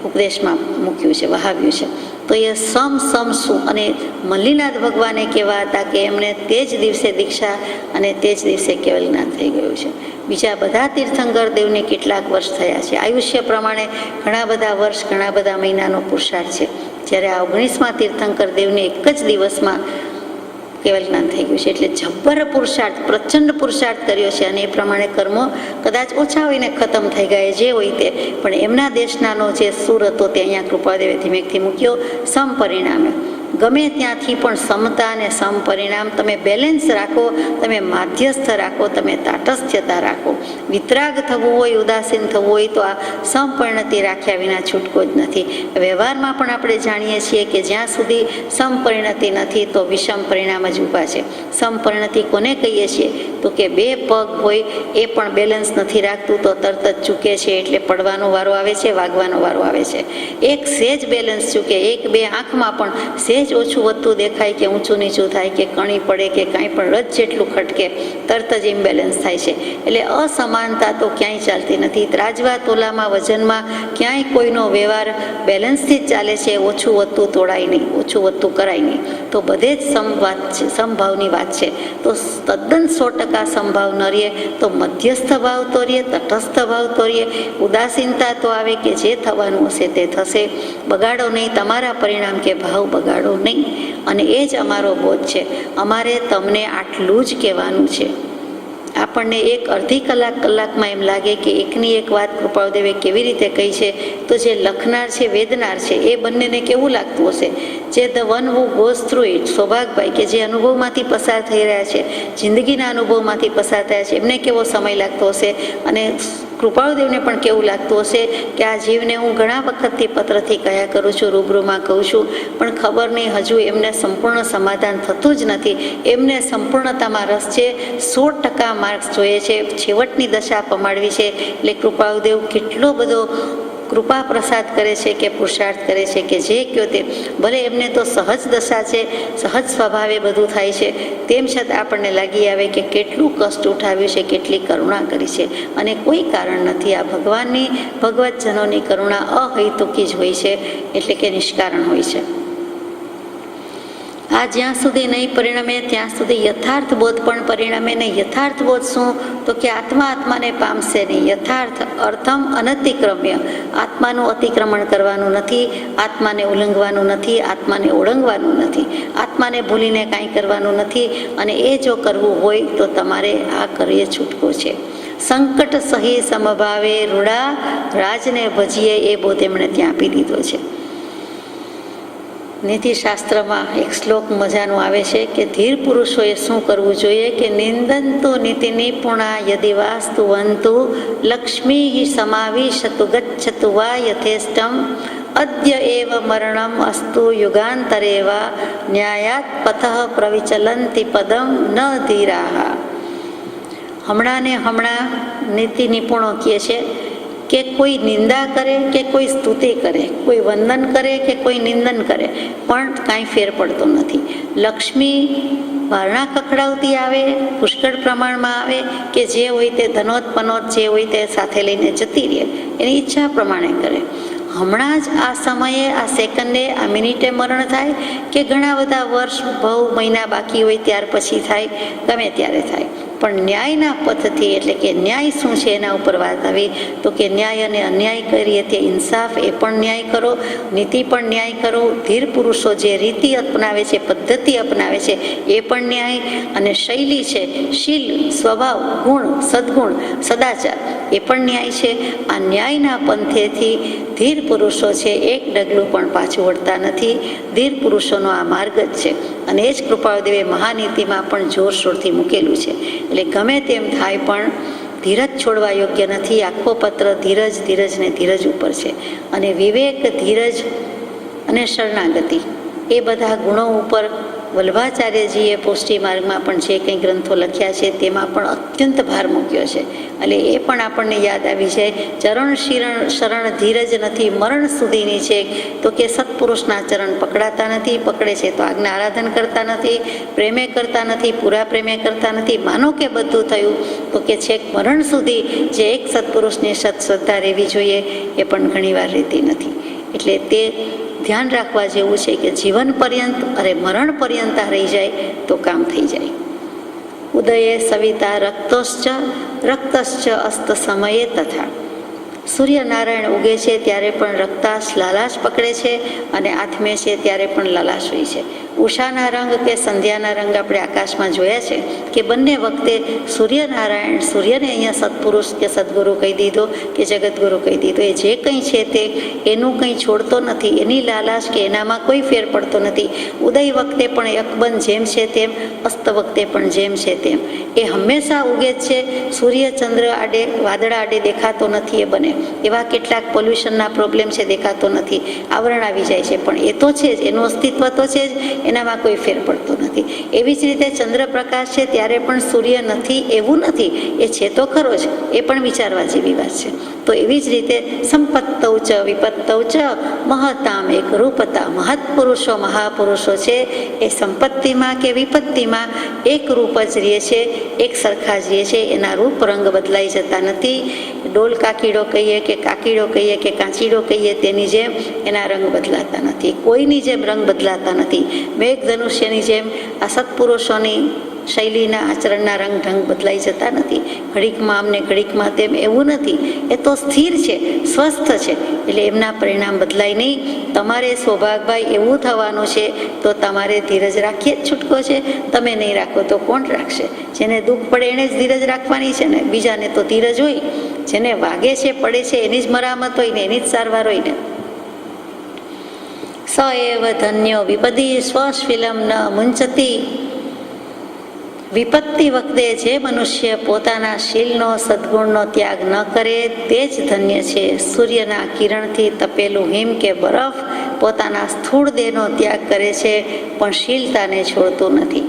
ઉપદેશમાં મૂક્યું છે, વહાવ્યું છે. તો એ સમ શું? અને મલ્લીનાથ ભગવાને કેવા હતા કે એમણે તે જ દિવસે દીક્ષા અને તે જ દિવસે કેવલ જ્ઞાન થઈ ગયું છે. બીજા બધા તીર્થંકર દેવને કેટલાક વર્ષ થયા છે, આયુષ્ય પ્રમાણે ઘણા બધા વર્ષ, ઘણા બધા મહિનાનો પુરુષાર્થ છે. જ્યારે આ 19મા તીર્થંકર દેવને એક જ દિવસમાં કેવલ જ્ઞાન થઈ ગયું છે. એટલે જબ્બર પુરુષાર્થ, પ્રચંડ પુરુષાર્થ કર્યો છે અને એ પ્રમાણે કર્મો કદાચ ઓછા હોય ને ખતમ થઈ ગયા જે હોય તે, પણ એમના દેશનાનો જે સૂર હતો તે અહીંયા કૃપાદેવે ધીમેકથી મૂક્યો. સમપરિણામે ગમે ત્યાંથી પણ સમતા અને સમપરિણામ તમે બેલેન્સ રાખો, તમે માધ્યસ્થ રાખો, તમે તાટસ્થ્યતા રાખો. વિતરાગ થવું હોય, ઉદાસીન થવું હોય તો આ સમપરિણતિ રાખ્યા વિના છૂટકો જ નથી. વ્યવહારમાં પણ આપણે જાણીએ છીએ કે જ્યાં સુધી સમપરિણતિ નથી તો વિષમ પરિણામ જ ઊભા છે. સમપરિણતિ કોને કહીએ છીએ? તો કે બે પગ હોય એ પણ બેલેન્સ નથી રાખતું તો તરત જ ચૂકે છે, એટલે પડવાનો વારો આવે છે, વાગવાનો વારો આવે છે. એક સેજ બેલેન્સ ચૂકે, એક બે આંખમાં પણ સેજ ઓછું વધતું દેખાય કે ઊંચું નીચું થાય કે કણી પડે કે કાંઈ પણ રજ જેટલું ખટકે તરત જ ઇમ્બેલેન્સ થાય છે. એટલે અસમાનતા તો ક્યાંય ચાલતી નથી. ત્રાજવા તોલામાં, વજનમાં ક્યાંય કોઈનો વ્યવહાર બેલેન્સથી જ ચાલે છે. ઓછું વધતું તોડાય નહીં, ઓછું વધતું કરાય નહીં. તો બધે જ સમવાત છે, સમભાવની વાત છે. તો તદ્દન 100% સમભાવ ન રહીએ તો મધ્યસ્થ ભાવ તો રહીએ, તટસ્થ ભાવ તો રહીએ. ઉદાસીનતા તો આવે કે જે થવાનું હશે તે થશે, બગાડો નહીં તમારા પરિણામ કે ભાવ બગાડો નહીં. અને એ જ અમારો બોધ છે. અમારે તમને આટલું જ કહેવાનું છે. આપણને એક અડધી કલાકમાં એમ લાગે કે એકની એક વાત કૃપાળુદેવે કેવી રીતે કહી છે, તો જે લખનાર છે, વેદનાર છે, એ બંનેને કેવું લાગતું હશે? જે the one who goes through it, Saubhagbhai કે જે અનુભવમાંથી પસાર થઈ રહ્યા છે, જિંદગીના અનુભવમાંથી પસાર થયા છે, એમને કેવો સમય લાગતો હશે? અને કૃપાળુદેવને પણ કેવું લાગતું હશે કે આ જીવને હું ઘણા વખતથી પત્રથી કહ્યા કરું છું, રૂબરૂમાં કહું છું, પણ ખબર નહીં હજુ એમને સંપૂર્ણ સમાધાન થતું જ નથી. એમને સંપૂર્ણતામાં રસ છે, 100% માર્ક્સ જોઈએ છે, છેવટની દશા પમાડવી છે. એટલે કૃપાળુદેવ કેટલો બધો કૃપા પ્રસાદ કરે છે કે પુરુષાર્થ કરે છે કે જે કહો તે, ભલે એમને તો સહજ દશા છે, સહજ સ્વભાવે બધું થાય છે, તેમ છતાં આપણને લાગી આવે કે કેટલું કષ્ટ ઉઠાવ્યું છે, કેટલી કરુણા કરી છે, અને કોઈ કારણ નથી. આ ભગવાનની ભગવતજનોની કરુણા અહૈતુકી જ હોય છે, એટલે કે નિષ્કારણ હોય છે. આ જ્યાં સુધી નહીં પરિણમે ત્યાં સુધી યથાર્થ બોધ પણ પરિણમે નહીં. યથાર્થ બોધ શું? તો કે આત્મા આત્માને પામશે નહીં. યથાર્થ અર્થમ અનતિક્રમ્ય, આત્માનું અતિક્રમણ કરવાનું નથી, આત્માને ઉલ્લંઘવાનું નથી, આત્માને ઓળંગવાનું નથી, આત્માને ભૂલીને કાંઈ કરવાનું નથી. અને એ જો કરવું હોય તો તમારે આ કરીએ છૂટકો છે. સંકટ સહી સમભાવે રૂડા રાજને ભજીએ, એ બોધ એમણે ત્યાં આપી દીધો છે. નીતિશાસ્ત્રમાં એક શ્લોક મજાનું આવે છે કે ધીર પુરુષોએ શું કરવું જોઈએ કે નિંદંતુ નીતિ નિપુણા યદિ વાસ્તુવંતુ લક્ષ્મી સમાવિશતુ ગચ્છતુ વા યથેષ્ટમ અદ્ય એવ મરણમ અસ્તુ યુગાંતરે વા ન્યાયાત પથઃ પ્રવિચલંતિ પદમ ન ધીરાહ. હમણાં ને હમણાં નીતિ નિપુણો કહે છે કે કોઈ નિંદા કરે કે કોઈ સ્તુતિ કરે, કોઈ વંદન કરે કે કોઈ નિંદન કરે, પણ કાંઈ ફેર પડતો નથી. લક્ષ્મી વારણા ખખડાવતી આવે, પુષ્કળ પ્રમાણમાં આવે, કે જે હોય તે ધનોત પનોત જે હોય તે સાથે લઈને જતી રહે, એની ઈચ્છા પ્રમાણે કરે. હમણાં જ આ સમયે, આ સેકન્ડે, આ મિનિટે મરણ થાય કે ઘણા બધા વર્ષ, બહુ મહિના બાકી હોય ત્યાર પછી થાય, ગમે ત્યારે થાય. પણ ન્યાયના પથથી, એટલે કે ન્યાય શું છે એના ઉપર વાત આવી તો કે ન્યાય અને અન્યાય કરીએ તે ઇન્સાફ, એ પણ ન્યાય કરો, નીતિ પણ ન્યાય કરો. ધીર પુરુષો જે રીતિ અપનાવે છે, પદ્ધતિ અપનાવે છે, એ પણ ન્યાય. અને શૈલી છે, શીલ, સ્વભાવ, ગુણ, સદગુણ, સદાચાર, એ પણ ન્યાય છે. આ ન્યાયના પંથેથી ધીર પુરુષો છે એક ડગલું પણ પાછું વળતા નથી. ધીર પુરુષોનો આ માર્ગ જ છે, અને એ જ કૃપાળુદેવે મહાનીતિમાં પણ જોરશોરથી મૂકેલું છે. એટલે ગમે તેમ થાય પણ ધીરજ છોડવા યોગ્ય નથી. આખો પત્ર ધીરજ, ધીરજ ને ધીરજ ઉપર છે. અને વિવેક, ધીરજ અને શરણાગતિ, એ બધા ગુણો ઉપર વલ્ભાચાર્યજીએ પુષ્ટિ માર્ગમાં પણ જે કંઈ ગ્રંથો લખ્યા છે તેમાં પણ અત્યંત ભાર મૂક્યો છે. એટલે એ પણ આપણને યાદ આવી જાય. ચરણ શરણ ધીરજ નથી મરણ સુધીની છે, તો કે સત્પુરુષના ચરણ પકડાતા નથી, પકડે છે તો આજ્ઞા આરાધન કરતા નથી, પ્રેમે કરતા નથી, પૂરા પ્રેમે કરતા નથી. માનો કે બધું થયું, તો કે છેક મરણ સુધી જે એક સત્પુરુષની સત્શ્રદ્ધા રહેવી જોઈએ એ પણ ઘણીવાર રહેતી નથી. એટલે તે ધ્યાન રાખવા જેવું છે કે જીવન પર્યંત, અરે મરણ પર્યંત રહી જાય તો કામ થઈ જાય. ઉદયે સવિતા રક્તશ્ચ અસ્ત સમયે તથા. સૂર્યનારાયણ ઉગે છે ત્યારે પણ રક્તાશ લાલાશ પકડે છે, અને આથમે છે ત્યારે પણ લાલાશ હોય છે. ઉષાના રંગ કે સંધ્યાના રંગ આપણે આકાશમાં જોયા છે કે બંને વખતે સૂર્યનારાયણ, સૂર્યને અહીંયા સત્પુરુષ કે સદગુરુ કહી દીધો કે જગતગુરુ કહી દીધો, એ જે કંઈ છે તે એનું કંઈ છોડતો નથી, એની લાલાશ કે એનામાં કોઈ ફેર પડતો નથી. ઉદય વખતે પણ અકબંધ જેમ છે તેમ, અસ્ત વખતે પણ જેમ છે તેમ, એ હંમેશા ઉગે જ છે. સૂર્ય ચંદ્ર આડે, વાદળા આડે દેખાતો નથી, એ બને એવા કેટલાક પોલ્યુશનના પ્રોબ્લેમ છે, દેખાતો નથી, આવરણ આવી જાય છે, પણ એ તો છે જ, એનું અસ્તિત્વ તો છે જ, એનામાં કોઈ ફેર પડતો નથી. એવી જ રીતે ચંદ્રપ્રકાશ છે ત્યારે પણ સૂર્ય નથી એવું નથી, એ છે તો ખરો જ, એ પણ વિચારવા જેવી વાત છે. તો એવી જ રીતે સંપત્તૌ ચ વિપત્તૌ ચ મહતામ એક રૂપતા. મહત્પુરુષો, મહાપુરુષો છે એ સંપત્તિમાં કે વિપત્તિમાં એક રૂપ જ રહે છે, એક સરખા જ રહે છે, એના રૂપ રંગ બદલાઈ જતા નથી. ડોલ કાકીડો કહીએ કે કાકીડો કહીએ કે કાંચીડો કહીએ, તેની જેમ એના રંગ બદલાતા નથી, કોઈની જેમ રંગ બદલાતા નથી. મેઘધનુષ્યની જેમ આ સત્પુરુષોની શૈલીના આચરણના રંગ ઢંગ બદલાઈ જતા નથી. ઘડીકમાં આમને ઘડીકમાં તેમ એવું નથી, એ તો સ્થિર છે, સ્વસ્થ છે, એટલે એમના પરિણામ બદલાય નહીં. તમારે સૌભાગભાઈ એવું થવાનું છે તો તમારે ધીરજ રાખીએ જ છૂટકો છે. તમે નહીં રાખો તો કોણ રાખશે? જેને દુઃખ પડે એણે જ ધીરજ રાખવાની છે ને, બીજાને તો ધીરજ હોય. જેને વાગે છે, પડે છે, એની જ મરામત હોય ને, એની જ સારવાર હોય ને. સ એવ ધન્યો વિપદી સ્વશીલમ ન મુંચતી. વિપત્તિ વખતે જે મનુષ્ય પોતાના શીલનો, સદગુણનો ત્યાગ ન કરે તે જ ધન્ય છે. સૂર્યના કિરણથી તપેલું હિમ કે બરફ પોતાના સ્થૂળ દેહનો ત્યાગ કરે છે પણ શીલતાને છોડતું નથી.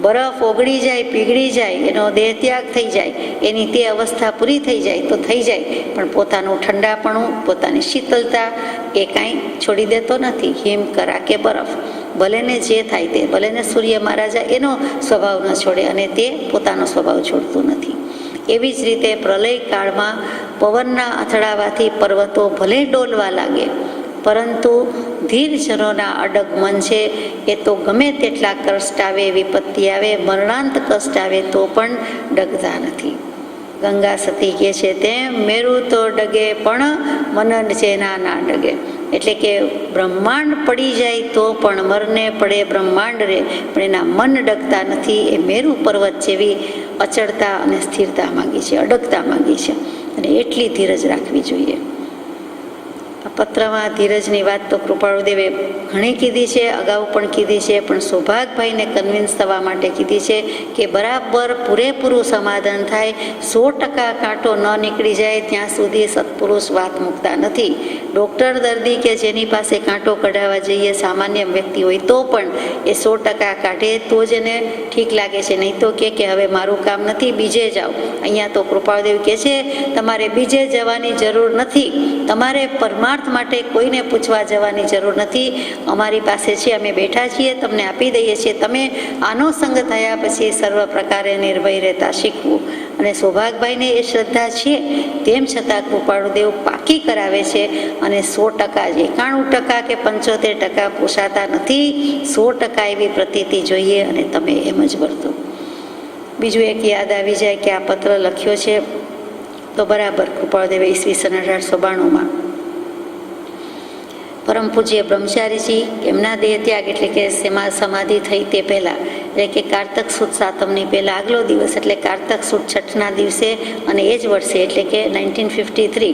બરફ ઓગળી જાય, પીગળી જાય, એનો દેહ ત્યાગ થઈ જાય, એની તે અવસ્થા પૂરી થઈ જાય તો થઈ જાય, પણ પોતાનું ઠંડાપણું, પોતાની શીતળતા એ કાંઈ છોડી દેતો નથી. હિમ, કરા કે બરફ, ભલે ને જે થાય તે, ભલે ને સૂર્ય મહારાજા એનો સ્વભાવ ન છોડે અને તે પોતાનો સ્વભાવ છોડતું નથી. એવી જ રીતે પ્રલય કાળમાં પવનના અથડાવાથી પર્વતો ભલે ડોલવા લાગે, પરંતુ ધીરજનોના અડગ મન છે એ તો ગમે તેટલા કષ્ટ આવે, વિપત્તિ આવે, મરણાંત કષ્ટ આવે તો પણ ડગતા નથી. ગંગા સતી કહે છે તેમ મેરુ તો ડગે પણ મનન જેના ના ડગે. એટલે કે બ્રહ્માંડ પડી જાય તો પણ મરને પડે બ્રહ્માંડ રે, પણ એના મન ડગતા નથી. એ મેરુ પર્વત જેવી અચળતા અને સ્થિરતા માગી છે, અડગતા માગી છે, અને એટલી ધીરજ રાખવી જોઈએ. આ પત્રમાં ધીરજની વાત તો કૃપાળુદેવે ઘણી કીધી છે, અગાઉ પણ કીધી છે, પણ સૌભાગભાઈને કન્વિન્સ થવા માટે કીધી છે કે બરાબર પૂરેપૂરું સમાધાન થાય, 100% કાંટો ન નીકળી જાય ત્યાં સુધી સત્પુરુષ વાત મૂકતા નથી. ડૉક્ટર દર્દી કે જેની પાસે કાંટો કઢાવવા જઈએ, સામાન્ય વ્યક્તિ હોય તો પણ એ 100% કાઢે તો જ એને ઠીક લાગે છે, નહીં તો કે હવે મારું કામ નથી, બીજે જાઓ. અહીંયા તો કૃપાળુદેવ કહે છે તમારે બીજે જવાની જરૂર નથી, તમારે પરમાર્થ માટે કોઈને પૂછવા જવાની જરૂર નથી. અમારી પાસે છે, અમે બેઠા છીએ, તમને આપી દઈએ છીએ. તમે આનો સંગ થયા પછી સર્વ પ્રકારે નિર્ભય રહેતા શીખવું. અને સૌભાગભાઈને એ શ્રદ્ધા છે, તેમ છતાં કૃપાળુદેવ પાકી કરાવે છે. અને 100% જ, 91% કે 75% પોષાતા નથી. 100% એવી પ્રતીતિ જોઈએ અને તમે એમ જ વર્તો. બીજું એક યાદ આવી જાય કે આ પત્ર લખ્યો છે તો બરાબર કૃપાળુદેવે ઈસવીસન 1892માં પરમ પૂજ્ય બ્રહ્મચારીજી એમના દેહ ત્યાગ એટલે કે સમાધિ થઈ તે પહેલાં, એટલે કે કારતક સુદ સાતમની પહેલાં આગલો દિવસ એટલે કારતક સુદ છઠના દિવસે અને એ જ વર્ષે એટલે કે 1953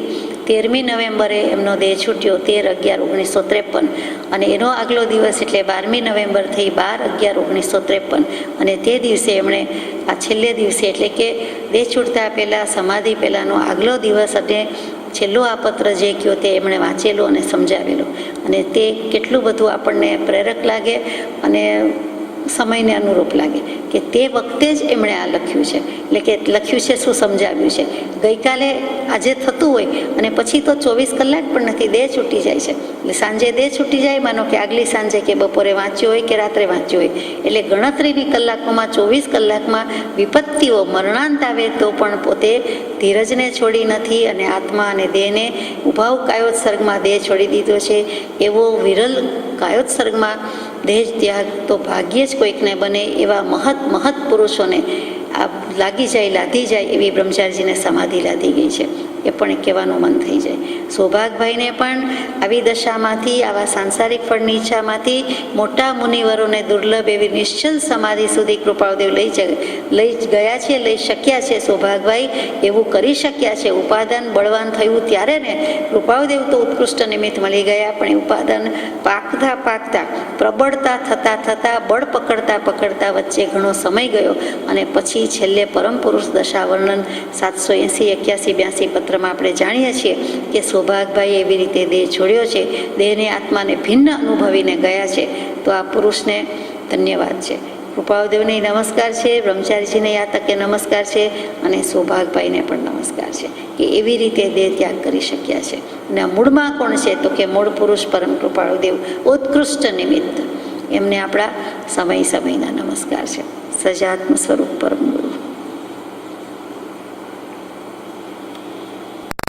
13મી નવેમ્બરે એમનો દેહ છૂટ્યો, 13/11/1953. અને એનો આગલો દિવસ એટલે 12મી નવેમ્બર થઈ 12/11/1953. અને તે દિવસે એમણે આ છેલ્લે દિવસે એટલે કે દેહ છૂટતા પહેલાં સમાધિ પહેલાંનો આગલો દિવસ અને છેલ્લો આ પત્ર જે કહ્યો તે એમણે વાંચેલો અને સમજાવેલો. અને તે કેટલું બધું આપણને પ્રેરક લાગે અને સમયને અનુરૂપ લાગે કે તે વખતે જ એમણે આ લખ્યું છે. એટલે કે લખ્યું છે શું, સમજાવ્યું છે. ગઈકાલે આજે થતું હોય અને પછી તો 24 કલાક પણ નથી, દેહ છૂટી જાય છે. એટલે સાંજે દેહ છૂટી જાય, માનો કે આગલી સાંજે કે બપોરે વાંચ્યું હોય કે રાત્રે વાંચ્યું હોય, એટલે ગણતરીની કલાકોમાં 24 કલાકમાં વિપત્તિઓ મરણાંત આવે તો પણ પોતે ધીરજને છોડી નથી અને આત્મા અને દેહને ઉભાવ કાયોત્સર્ગમાં દેહ છોડી દીધો છે. એવો વિરલ કાયોત્સર્ગમાં દેહ ત્યાગ તો ભાગ્યે જ કોઈકને બને. એવા મહત પુરુષોને આ લાધી જાય એવી બ્રહ્મચારીજીને સમાધિ લાદી ગઈ છે. એ પણ કહેવાનું મન થઈ જાય. સૌભાગભાઈને પણ આવી દશામાંથી, આવા સાંસારિક ફળની ઈચ્છામાંથી મોટા મુનિવરોને દુર્લભ એવી નિશ્ચલ સમાધિ સુધી કૃપાળુદેવ લઈ ગયા છે, લઈ શક્યા છે. સૌભાગભાઈ એવું કરી શક્યા છે. ઉપાદાન બળવાન થયું ત્યારે ને કૃપાળુદેવ તો ઉત્કૃષ્ટ નિમિત્ત મળી ગયા, પણ એ ઉપાદાન પાકતા પ્રબળતા થતા બળ પકડતા વચ્ચે ઘણો સમય ગયો. અને પછી છેલ્લે પરમ પુરુષ દશા વર્ણન 780, 81, 82 પત્રમાં આપણે જાણીએ છીએ કે સૌભાગભાઈ એવી રીતે દેહ છોડ્યો છે, દેહને આત્માને ભિન્ન અનુભવીને ગયા છે. તો આ પુરુષને ધન્યવાદ છે. કૃપાળુદેવને નમસ્કાર છે, બ્રહ્મચારીજીને આ તકે નમસ્કાર છે, અને સૌભાગભાઈને પણ નમસ્કાર છે કે એવી રીતે દેહ ત્યાગ કરી શક્યા છે. અને મૂળમાં કોણ છે તો કે મૂળ પુરુષ પરમ કૃપાળુદેવ, ઉત્કૃષ્ટ નિમિત્ત. એમને આપણા સમયના નમસ્કાર છે. સજાત્મ સ્વરૂપ પરમ ગુરુ.